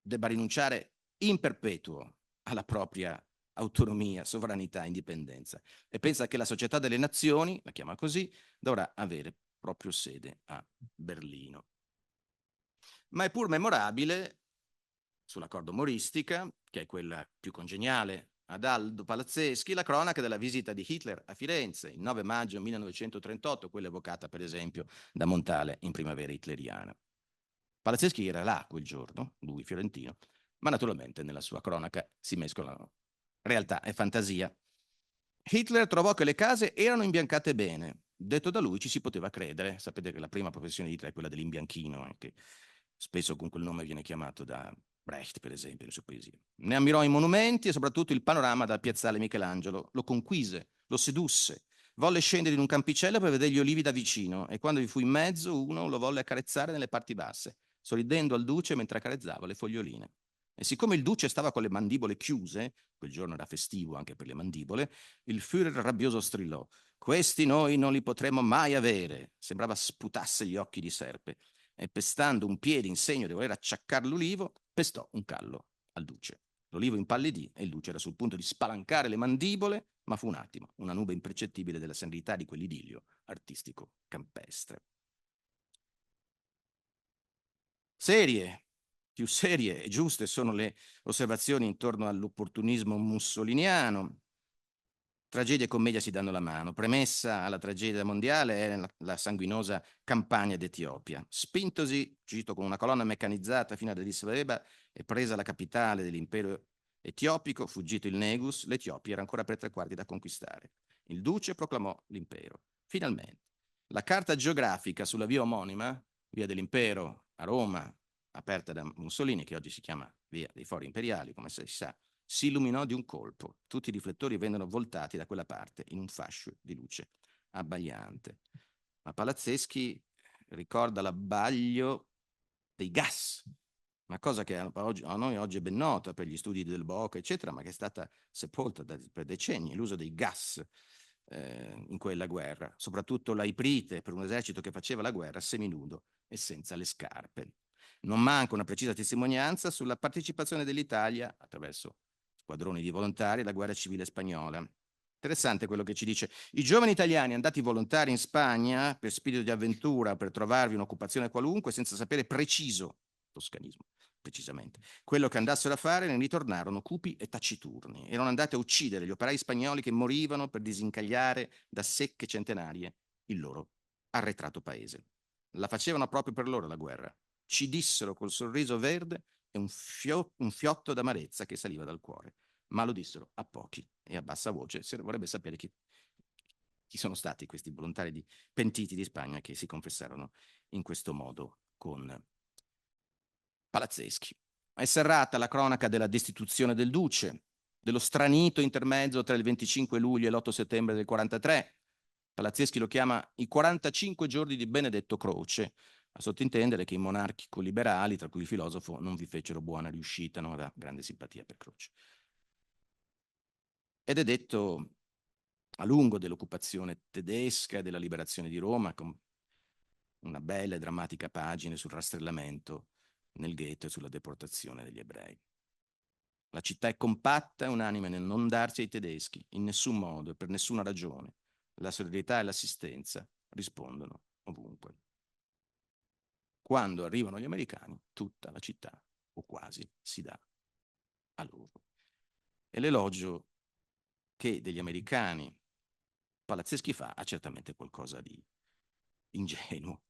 debba rinunciare in perpetuo alla propria autonomia, sovranità, indipendenza e pensa che la Società delle Nazioni, la chiama così, dovrà avere proprio sede a Berlino. Ma è pur memorabile, sull'accordo moristica, che è quella più congeniale ad Aldo Palazzeschi, la cronaca della visita di Hitler a Firenze il 9 maggio 1938, quella evocata per esempio da Montale in Primavera hitleriana. Palazzeschi era là quel giorno, lui fiorentino, ma naturalmente nella sua cronaca si mescolano realtà e fantasia. Hitler trovò che le case erano imbiancate bene. Detto da lui ci si poteva credere. Sapete che la prima professione di Hitler è quella dell'imbianchino, che spesso con quel nome viene chiamato da Brecht, per esempio, nelle sue poesie. Ne ammirò i monumenti e soprattutto il panorama dal piazzale Michelangelo. Lo conquise, lo sedusse. Volle scendere in un campicello per vedere gli olivi da vicino e quando vi fu in mezzo uno lo volle accarezzare nelle parti basse, sorridendo al duce mentre accarezzava le foglioline. E siccome il duce stava con le mandibole chiuse, quel giorno era festivo anche per le mandibole, il Führer rabbioso strillò: questi noi non li potremo mai avere. Sembrava sputasse gli occhi di serpe e pestando un piede in segno di voler acciaccar l'ulivo, pestò un callo al duce. L'olivo impallidì e il duce era sul punto di spalancare le mandibole, ma fu un attimo, una nube impercettibile della serenità di quell'idillio artistico campestre. Più serie e giuste sono le osservazioni intorno all'opportunismo mussoliniano. Tragedia e commedia si danno la mano. Premessa alla tragedia mondiale è la sanguinosa campagna d'Etiopia. Spintosi, cito, con una colonna meccanizzata fino ad Addis Abeba e presa la capitale dell'impero etiopico, fuggito il Negus, l'Etiopia era ancora per 3/4 da conquistare. Il duce proclamò l'impero. Finalmente. La carta geografica sulla via omonima, via dell'impero a Roma, aperta da Mussolini, che oggi si chiama via dei Fori Imperiali, come si sa, si illuminò di un colpo. Tutti i riflettori vennero voltati da quella parte in un fascio di luce abbagliante. Ma Palazzeschi ricorda l'abbaglio dei gas, una cosa che a noi oggi è ben nota per gli studi del Boca, eccetera, ma che è stata sepolta per decenni, l'uso dei gas in quella guerra, soprattutto l'iprite per un esercito che faceva la guerra seminudo e senza le scarpe. Non manca una precisa testimonianza sulla partecipazione dell'Italia, attraverso squadroni di volontari, alla guerra civile spagnola. Interessante quello che ci dice. I giovani italiani andati volontari in Spagna per spirito di avventura, per trovarvi un'occupazione qualunque, senza sapere preciso, toscanismo, precisamente, quello che andassero a fare, ne ritornarono cupi e taciturni. Erano andati a uccidere gli operai spagnoli che morivano per disincagliare da secche centenarie il loro arretrato paese. La facevano proprio per loro la guerra. Ci dissero col sorriso verde e un fiotto d'amarezza che saliva dal cuore, ma lo dissero a pochi e a bassa voce. Se vorrebbe sapere chi sono stati questi volontari pentiti di Spagna che si confessarono in questo modo con Palazzeschi. È serrata la cronaca della destituzione del duce, dello stranito intermezzo tra il 25 luglio e l'8 settembre del 43. Palazzeschi lo chiama i 45 giorni di Benedetto Croce, a sottintendere che i monarchico-liberali, tra cui il filosofo, non vi fecero buona riuscita, non aveva grande simpatia per Croce. Ed è detto a lungo dell'occupazione tedesca e della liberazione di Roma, con una bella e drammatica pagina sul rastrellamento nel ghetto e sulla deportazione degli ebrei. La città è compatta e unanime nel non darsi ai tedeschi, in nessun modo e per nessuna ragione. La solidarietà e l'assistenza rispondono ovunque. Quando arrivano gli americani, tutta la città, o quasi, si dà a loro. E l'elogio che degli americani Palazzeschi fa ha certamente qualcosa di ingenuo.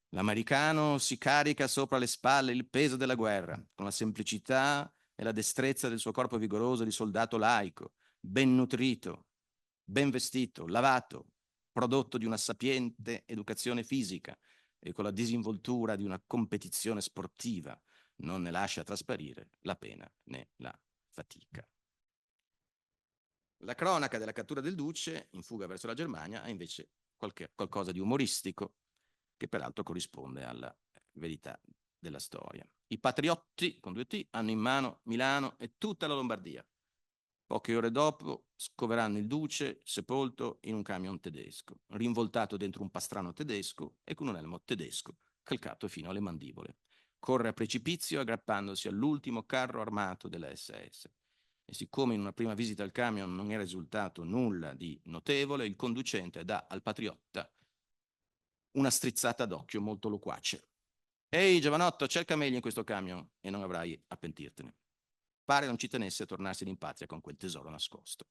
L'americano si carica sopra le spalle il peso della guerra, con la semplicità e la destrezza del suo corpo vigoroso di soldato laico, ben nutrito, ben vestito, lavato, prodotto di una sapiente educazione fisica e con la disinvoltura di una competizione sportiva. Non ne lascia trasparire la pena né la fatica. La cronaca della cattura del duce, in fuga verso la Germania, ha invece qualcosa di umoristico, che peraltro corrisponde alla verità della storia. I patriotti, con 2 T, hanno in mano Milano e tutta la Lombardia. Poche ore dopo scoveranno il duce sepolto in un camion tedesco, rinvoltato dentro un pastrano tedesco e con un elmo tedesco calcato fino alle mandibole. Corre a precipizio aggrappandosi all'ultimo carro armato della SS. E siccome in una prima visita al camion non è risultato nulla di notevole, il conducente dà al patriotta una strizzata d'occhio molto loquace. Ehi, giovanotto, cerca meglio in questo camion e non avrai a pentirtene. Pare non ci tenesse a tornarsene in patria con quel tesoro nascosto.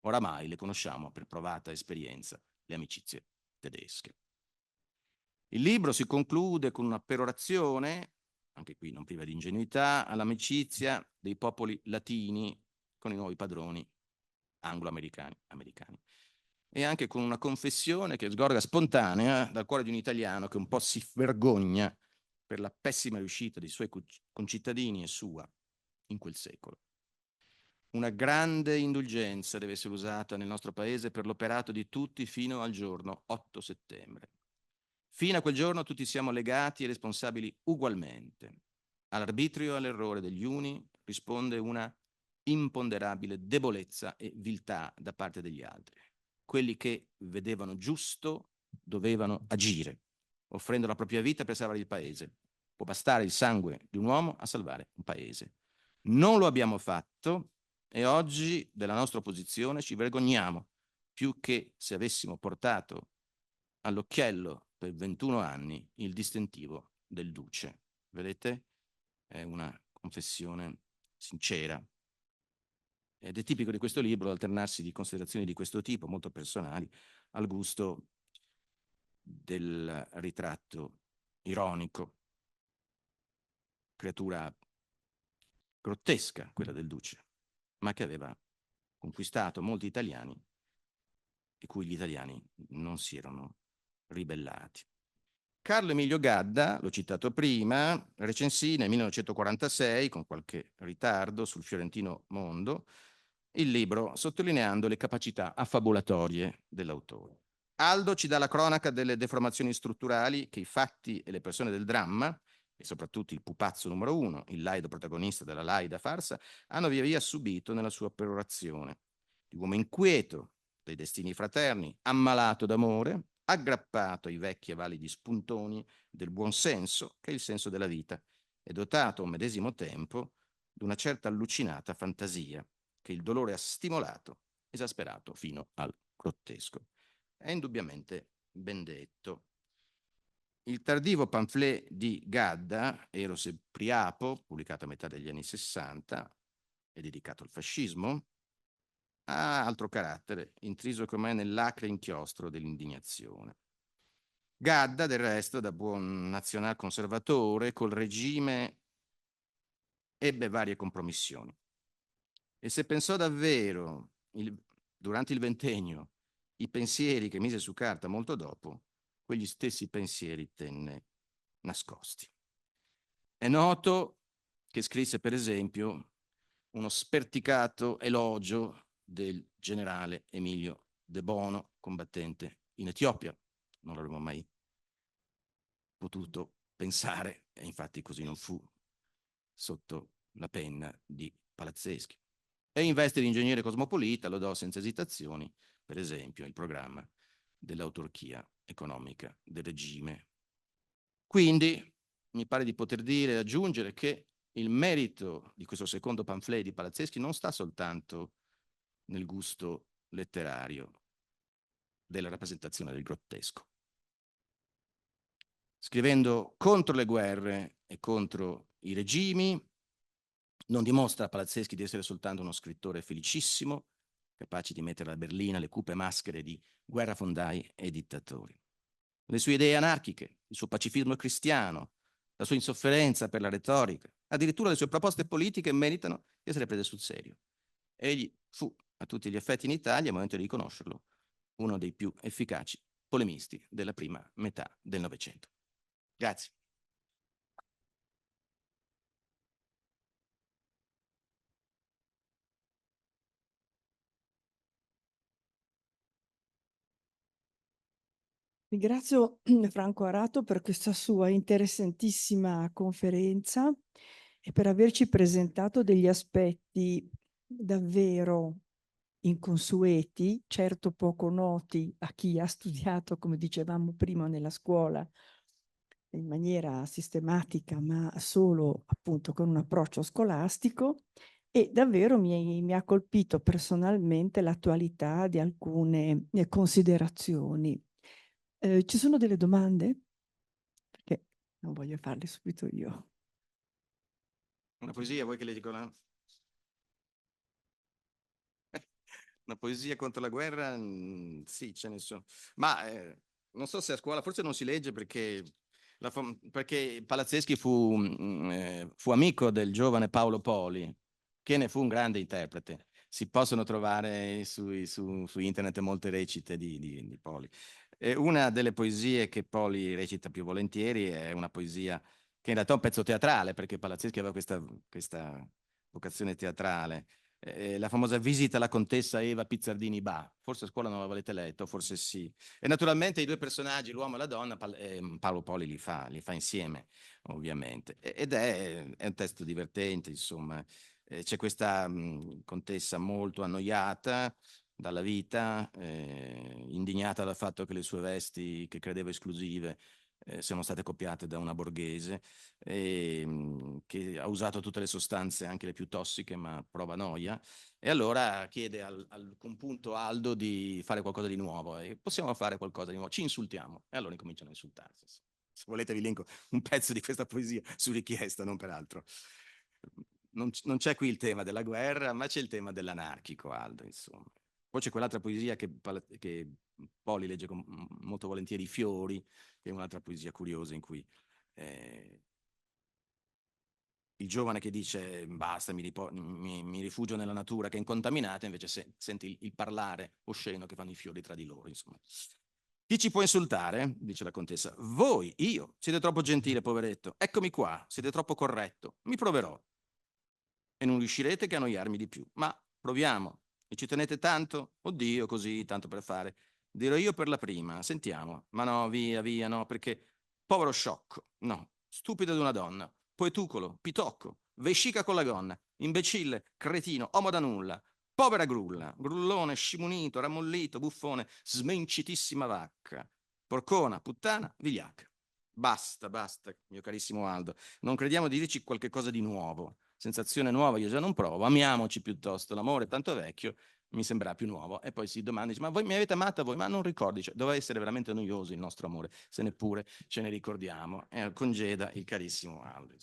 Oramai le conosciamo per provata esperienza, le amicizie tedesche. Il libro si conclude con una perorazione, anche qui non priva di ingenuità, all'amicizia dei popoli latini con i nuovi padroni anglo-americani, e anche con una confessione che sgorga spontanea dal cuore di un italiano che un po' si vergogna per la pessima riuscita dei suoi concittadini e sua in quel secolo. Una grande indulgenza deve essere usata nel nostro paese per l'operato di tutti fino al giorno 8 settembre. Fino a quel giorno tutti siamo legati e responsabili ugualmente. All'arbitrio e all'errore degli uni risponde una imponderabile debolezza e viltà da parte degli altri. Quelli che vedevano giusto dovevano agire, offrendo la propria vita per salvare il paese. Può bastare il sangue di un uomo a salvare un paese. Non lo abbiamo fatto e oggi della nostra opposizione ci vergogniamo più che se avessimo portato all'occhiello per 21 anni il distintivo del duce. Vedete? È una confessione sincera. Ed è tipico di questo libro l'alternarsi di considerazioni di questo tipo, molto personali, al gusto del ritratto ironico, creatura grottesca, quella del duce, ma che aveva conquistato molti italiani e cui gli italiani non si erano ribellati. Carlo Emilio Gadda, l'ho citato prima, recensì nel 1946, con qualche ritardo, sul Fiorentino Mondo, il libro sottolineando le capacità affabulatorie dell'autore. Aldo ci dà la cronaca delle deformazioni strutturali che i fatti e le persone del dramma, e soprattutto il pupazzo numero uno, il laido protagonista della laida farsa, hanno via via subito nella sua perorazione. L'uomo inquieto dei destini fraterni, ammalato d'amore, aggrappato ai vecchi e validi spuntoni del buon senso, che è il senso della vita, e dotato a un medesimo tempo di una certa allucinata fantasia che il dolore ha stimolato, esasperato fino al grottesco. È indubbiamente ben detto. Il tardivo pamphlet di Gadda, Eros e Priapo, pubblicato a metà degli anni 60 e dedicato al fascismo, ha altro carattere, intriso com'è nell'acre inchiostro dell'indignazione. Gadda, del resto, da buon nazionalconservatore, col regime ebbe varie compromissioni. E se pensò davvero, durante il ventennio, i pensieri che mise su carta molto dopo, quegli stessi pensieri tenne nascosti. È noto che scrisse, per esempio, uno sperticato elogio del generale Emilio De Bono, combattente in Etiopia. Non l'avremmo mai potuto pensare, e infatti così non fu, sotto la penna di Palazzeschi. E in veste di ingegnere cosmopolita lodò senza esitazioni, per esempio, il programma dell'autarchia economica del regime. Quindi mi pare di poter dire e aggiungere che il merito di questo secondo pamphlet di Palazzeschi non sta soltanto nel gusto letterario della rappresentazione del grottesco. Scrivendo contro le guerre e contro i regimi, non dimostra Palazzeschi di essere soltanto uno scrittore felicissimo, capace di mettere alla berlina le cupe maschere di guerrafondai e dittatori. Le sue idee anarchiche, il suo pacifismo cristiano, la sua insofferenza per la retorica, addirittura le sue proposte politiche meritano di essere prese sul serio. Egli fu, a tutti gli effetti in Italia, al momento di riconoscerlo, uno dei più efficaci polemisti della prima metà del Novecento. Grazie. Ringrazio Franco Arato per questa sua interessantissima conferenza e per averci presentato degli aspetti davvero inconsueti, certo poco noti a chi ha studiato, come dicevamo prima, nella scuola in maniera sistematica, ma solo appunto con un approccio scolastico. E davvero mi ha colpito personalmente l'attualità di alcune considerazioni. Ci sono delle domande? Perché non voglio farle subito io. Una poesia, vuoi che le dico una? Una poesia contro la guerra? Sì, ce ne sono. Ma non so se a scuola, forse non si legge perché, perché Palazzeschi fu amico del giovane Paolo Poli, che ne fu un grande interprete. Si possono trovare su internet molte recite di Poli. E una delle poesie che Poli recita più volentieri è una poesia che in realtà è un pezzo teatrale, perché Palazzeschi aveva questa vocazione teatrale. La famosa Visita alla contessa Eva Pizzardini Ba, forse a scuola non l'avete letto, forse sì. E naturalmente i due personaggi, l'uomo e la donna, Paolo Poli li fa insieme, ovviamente. Ed è un testo divertente, insomma. C'è questa contessa molto annoiata dalla vita, indignata dal fatto che le sue vesti, che credeva esclusive, sono state copiate da una borghese che ha usato tutte le sostanze, anche le più tossiche, ma prova noia. E allora chiede al compunto Aldo di fare qualcosa di nuovo. E possiamo fare qualcosa di nuovo, ci insultiamo. E allora incominciano a insultarsi. Se volete vi linko un pezzo di questa poesia su richiesta, non peraltro. Non c'è qui il tema della guerra, ma c'è il tema dell'anarchico, Aldo, insomma. Poi c'è quell'altra poesia che Poli legge molto volentieri, I fiori, che è un'altra poesia curiosa in cui il giovane che dice basta, mi rifugio nella natura che è incontaminata, invece senti il parlare osceno che fanno i fiori tra di loro, insomma. Chi ci può insultare? Dice la contessa. Voi, io. Siete troppo gentile, poveretto. Eccomi qua, siete troppo corretto. Mi proverò. E non riuscirete che a annoiarmi di più. Ma proviamo. E ci tenete tanto? Oddio, così, tanto per fare. Dirò io per la prima. Sentiamo. Ma no, via, via, no, perché... Povero sciocco. No. Stupido di una donna. Poetucolo, pitocco, vescica con la gonna, imbecille, cretino, uomo da nulla, povera grulla, grullone, scimunito, rammollito, buffone, smencitissima vacca, porcona, puttana, vigliacca. Basta, basta, mio carissimo Aldo, non crediamo di dirci qualche cosa di nuovo. Sensazione nuova io già non provo, amiamoci piuttosto, l'amore tanto vecchio mi sembra più nuovo. E poi si domanda, dice, ma voi mi avete amata voi? Ma non ricordi, cioè, doveva essere veramente noioso il nostro amore, se neppure ce ne ricordiamo. Congeda il carissimo Aldo.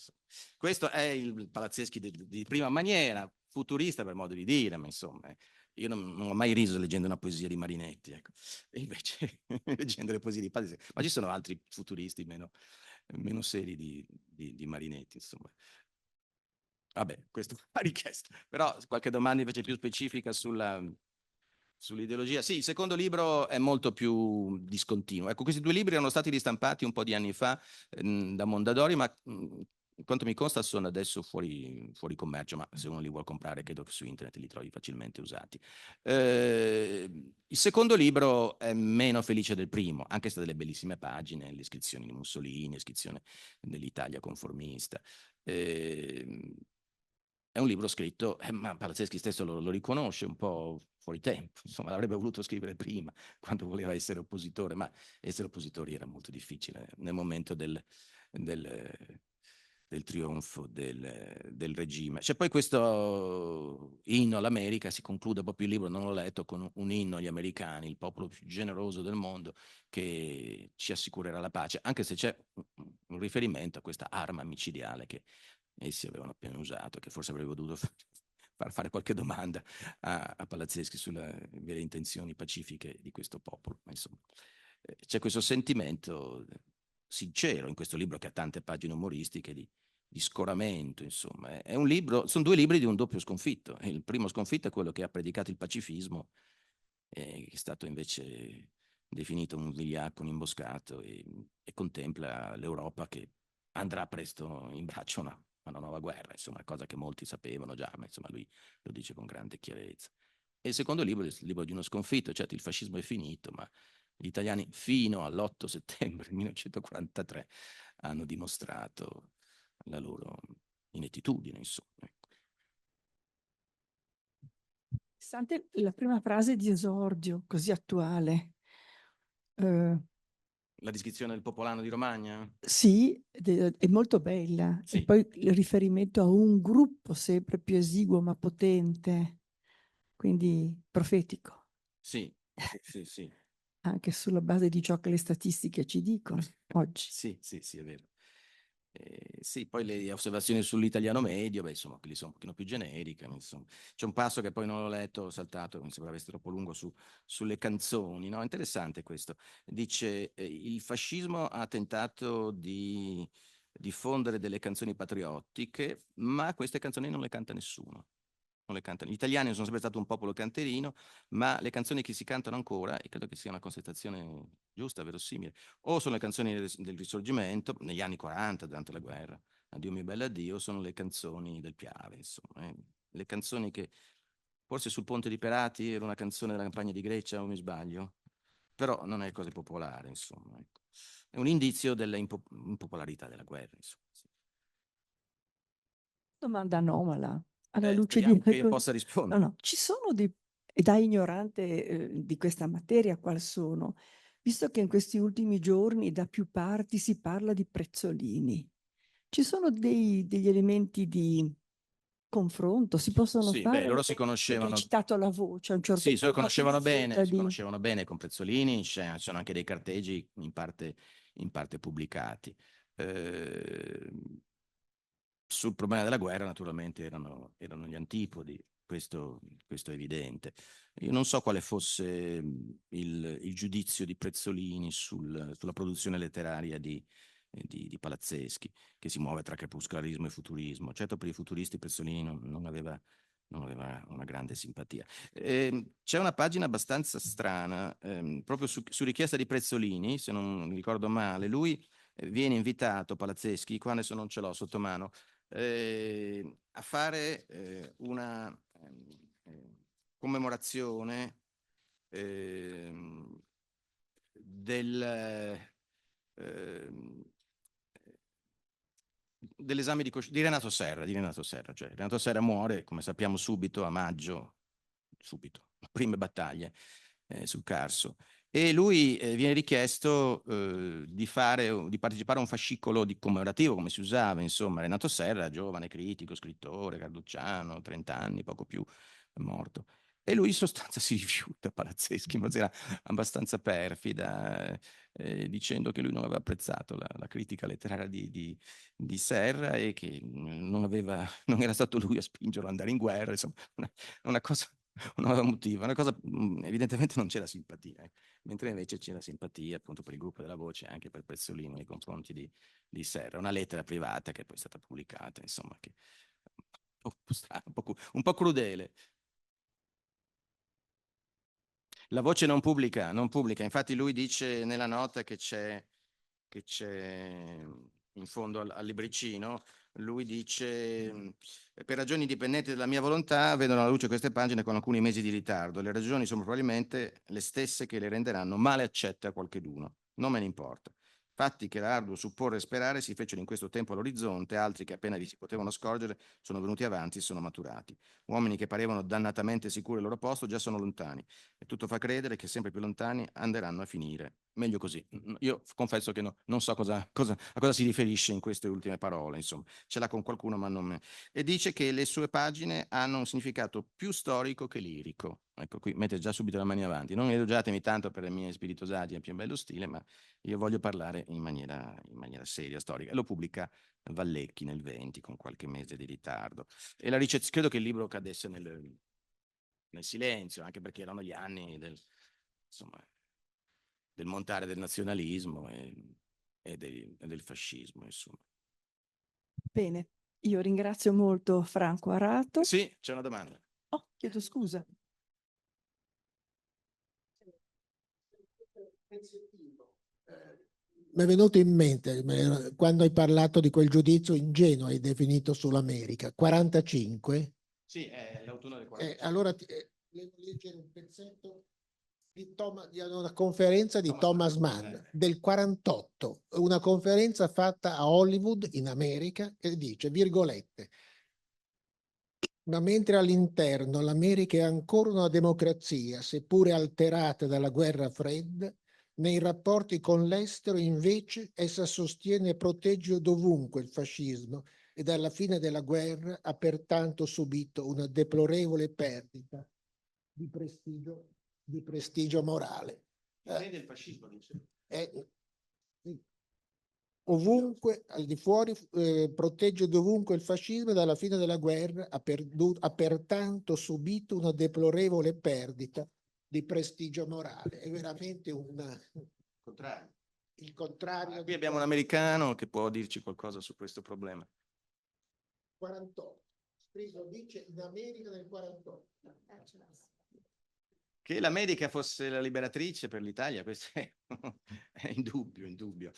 Questo è il Palazzeschi di prima maniera, futurista per modo di dire, ma insomma, io non ho mai riso leggendo una poesia di Marinetti, ecco. E invece leggendo le poesie di Palazzeschi, ma ci sono altri futuristi meno seri di Marinetti, insomma. Vabbè, questo a richiesta. Però qualche domanda invece più specifica sull'ideologia. Sì, il secondo libro è molto più discontinuo. Ecco, questi due libri erano stati ristampati un po' di anni fa da Mondadori, ma quanto mi consta sono adesso fuori commercio, ma se uno li vuole comprare credo che su internet li trovi facilmente usati. Il secondo libro è meno felice del primo, anche se ha delle bellissime pagine, le iscrizioni di Mussolini, iscrizione dell'Italia conformista. È un libro scritto, ma Palazzeschi stesso lo riconosce, un po' fuori tempo, insomma l'avrebbe voluto scrivere prima, quando voleva essere oppositore, ma essere oppositori era molto difficile nel momento del trionfo del regime. C'è poi questo inno all'America, si conclude proprio il libro, non l'ho letto, con un inno agli americani, il popolo più generoso del mondo, che ci assicurerà la pace, anche se c'è un riferimento a questa arma micidiale che essi avevano appena usato, che forse avrebbe dovuto far fare qualche domanda a Palazzeschi sulle vere intenzioni pacifiche di questo popolo. Ma insomma, c'è questo sentimento sincero in questo libro che ha tante pagine umoristiche di scoramento, insomma. È un libro, sono due libri di un doppio sconfitto. Il primo sconfitto è quello che ha predicato il pacifismo, che è stato invece definito un vigliacco, un imboscato, e contempla l'Europa che andrà presto in braccio a una nuova guerra, insomma, cosa che molti sapevano già, ma insomma lui lo dice con grande chiarezza. E il secondo libro è il libro di uno sconfitto, certo il fascismo è finito, ma gli italiani fino all'8 settembre 1943 hanno dimostrato la loro inettitudine, insomma. Interessante la prima frase di esordio, così attuale. La descrizione del popolano di Romagna? Sì, è molto bella. Sì. E poi il riferimento a un gruppo sempre più esiguo ma potente, quindi profetico, Sì, sì, sì. anche sulla base di ciò che le statistiche ci dicono oggi. Sì, sì, sì, è vero. Sì, poi le osservazioni sull'italiano medio, beh, insomma, quelli sono un pochino più generiche, ma insomma. C'è un passo che poi non ho letto, ho saltato, mi sembrava essere troppo lungo, sulle canzoni, no? Interessante questo. Dice, il fascismo ha tentato di diffondere delle canzoni patriottiche, ma queste canzoni non le canta nessuno. Non le cantano. Gli italiani sono sempre stato un popolo canterino, ma le canzoni che si cantano ancora, e credo che sia una constatazione giusta, verosimile, o sono le canzoni del Risorgimento, negli anni 40, durante la guerra, Addio mio bella addio, sono le canzoni del Piave, insomma, le canzoni che forse sul Ponte di Perati era una canzone della campagna di Grecia, o mi sbaglio, però non è cosa popolare, insomma. Ecco. È un indizio della impopolarità della guerra, insomma. Domanda anomala, alla luce Speriamo di... che io possa No, rispondere. no, ci sono dei... E da ignorante di questa materia, quali sono? visto che in questi ultimi giorni da più parti si parla di prezzolini, ci sono degli elementi di confronto, si possono Sì, beh, fare, loro si perché hai conoscevano. citato la voce, a un certo Sì, punto si conoscevano bene con Prezzolini, ci sono anche dei carteggi in parte pubblicati. Eh, Sul problema della guerra, naturalmente, erano gli antipodi, questo è evidente. Io non so quale fosse il giudizio di Prezzolini sulla produzione letteraria di Palazzeschi, che si muove tra crepuscolarismo e futurismo. Certo, per i futuristi Prezzolini non aveva una grande simpatia. C'è una pagina abbastanza strana, proprio su richiesta di Prezzolini, se non mi ricordo male, lui viene invitato, Palazzeschi, qua adesso non ce l'ho sotto mano, a fare una commemorazione del, ehm, dell'esame di Renato Serra, Cioè, Renato Serra muore, come sappiamo, subito a maggio, prime battaglie sul Carso. E lui viene richiesto di partecipare a un fascicolo di commemorativo, come si usava, insomma. Renato Serra, giovane critico, scrittore, carducciano, 30 anni, poco più, è morto. E lui in sostanza si rifiuta, Palazzeschi, ma era abbastanza perfida, dicendo che lui non aveva apprezzato la critica letteraria di Serra e che non era stato lui a spingerlo ad andare in guerra, insomma, una cosa, non aveva motivo, una cosa, evidentemente non c'era simpatia, mentre invece c'era simpatia appunto per il gruppo della Voce e anche per Pezzolino nei confronti di Serra, una lettera privata che poi è stata pubblicata, insomma, che un po' crudele. La Voce non pubblica, infatti lui dice nella nota che c'è in fondo al libricino, lui dice: per ragioni indipendenti dalla mia volontà vedono alla luce queste pagine con alcuni mesi di ritardo. Le ragioni sono probabilmente le stesse che le renderanno male accette a qualcheduno. Non me ne importa. Fatti che era arduo supporre e sperare si fecero in questo tempo all'orizzonte, altri che appena vi si potevano scorgere sono venuti avanti e sono maturati. Uomini che parevano dannatamente sicuri del loro posto già sono lontani e tutto fa credere che sempre più lontani anderanno a finire. Meglio così. Io confesso che non so a cosa si riferisce in queste ultime parole, insomma. Ce l'ha con qualcuno, ma non me. E dice che le sue pagine hanno un significato più storico che lirico. Ecco, qui mette già subito le mani avanti. Non elogiatemi tanto per le mie spiritosaggi e il più bello stile, ma io voglio parlare in maniera seria, storica. Lo pubblica Vallecchi nel 20, con qualche mese di ritardo. E credo che il libro cadesse nel silenzio, anche perché erano gli anni insomma, del montare del nazionalismo e del fascismo, insomma. Bene, io ringrazio molto Franco Arato. Sì, c'è una domanda. Oh, chiedo scusa. Mi è venuto in mente quando hai parlato di quel giudizio ingenuo, hai definito sull'America, 45. Sì, è l'autunno del 45. Allora devo leggere un pezzetto di una conferenza di Thomas Mann del 48, una conferenza fatta a Hollywood in America che dice, virgolette, ma mentre all'interno l'America è ancora una democrazia, seppure alterata dalla guerra fredda, nei rapporti con l'estero invece essa sostiene e protegge dovunque il fascismo e dalla fine della guerra ha pertanto subito una deplorevole perdita di prestigio morale. Difende il fascismo, dice. Sì. Ovunque, al di fuori, protegge dovunque il fascismo e dalla fine della guerra ha pertanto subito una deplorevole perdita di prestigio morale. È veramente Contrario. il contrario. Qui abbiamo un americano che può dirci qualcosa su questo problema. 48. Scritto dice in America del 48. Che l'America fosse la liberatrice per l'Italia, questo è indubbio.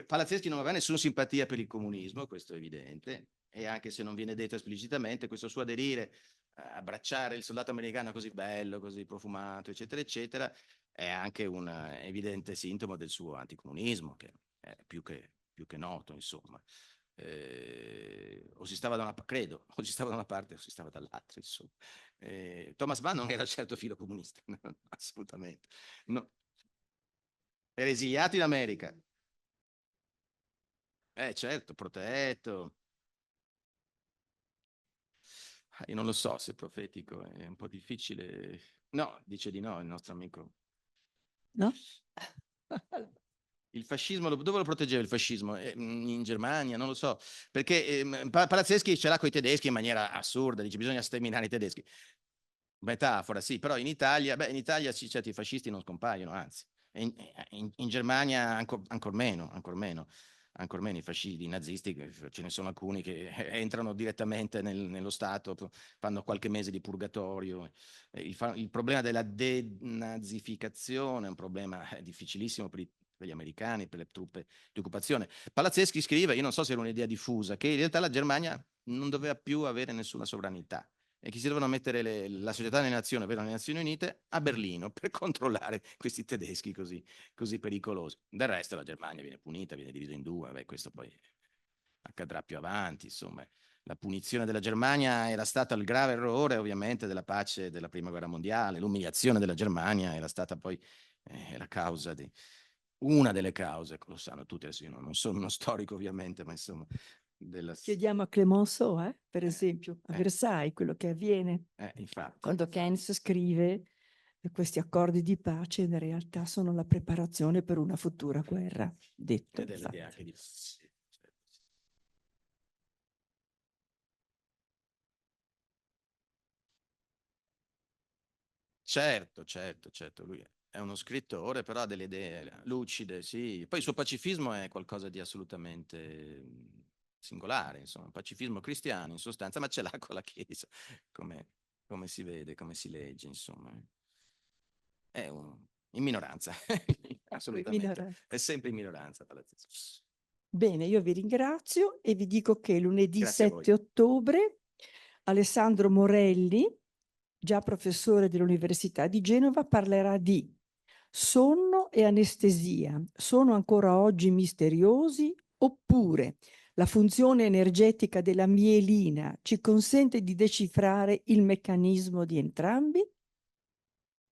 Palazzeschi non aveva nessuna simpatia per il comunismo, questo è evidente, e anche se non viene detto esplicitamente, questo suo aderire, abbracciare il soldato americano così bello, così profumato, eccetera, eccetera, è anche un evidente sintomo del suo anticomunismo, che è più che noto, insomma. O si stava da una credo, o si stava da una parte o si stava dall'altra, insomma. Thomas Mann non era certo filo comunista, assolutamente. No. Era esiliato in America. Certo, protetto. Io non lo so se è profetico, è un po' difficile. No, dice di no il nostro amico. No? Il fascismo, dove lo proteggeva il fascismo? In Germania, non lo so, perché Palazzeschi ce l'ha con i tedeschi in maniera assurda, dice bisogna sterminare i tedeschi. Metafora, sì, però in Italia certi fascisti non scompaiono, anzi. In Germania ancor meno i fascisti, i nazisti, ce ne sono alcuni che entrano direttamente nello Stato, fanno qualche mese di purgatorio. Il problema della denazificazione è un problema difficilissimo per gli americani, per le truppe di occupazione. Palazzeschi scrive, io non so se era un'idea diffusa, che in realtà la Germania non doveva più avere nessuna sovranità e che si dovevano mettere la società delle nazioni, ovvero le Nazioni Unite, a Berlino per controllare questi tedeschi così pericolosi. Del resto la Germania viene punita, viene divisa in due, beh, questo poi accadrà più avanti, insomma. La punizione della Germania era stata il grave errore, ovviamente, della pace della Prima Guerra Mondiale. L'umiliazione della Germania era stata poi la causa di una delle cause, lo sanno tutti, adesso io non sono uno storico ovviamente, ma insomma... Chiediamo a Clemenceau, per esempio, a Versailles, quello che avviene infatti. quando Keynes scrive che questi accordi di pace in realtà sono la preparazione per una futura guerra, detto. Anche di... Certo, lui è uno scrittore, però ha delle idee lucide, sì. Poi il suo pacifismo è qualcosa di assolutamente singolare, insomma, un pacifismo cristiano in sostanza, ma ce l'ha con la Chiesa, come si vede, come si legge, insomma. È in minoranza, assolutamente. È sempre in minoranza, Palazzeschi. Bene, io vi ringrazio e vi dico che lunedì 7 ottobre Alessandro Morelli, già professore dell'Università di Genova, parlerà di sonno e anestesia. Sono ancora oggi misteriosi oppure la funzione energetica della mielina ci consente di decifrare il meccanismo di entrambi?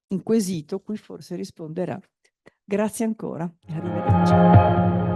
Un quesito cui forse risponderà. Grazie ancora e arrivederci.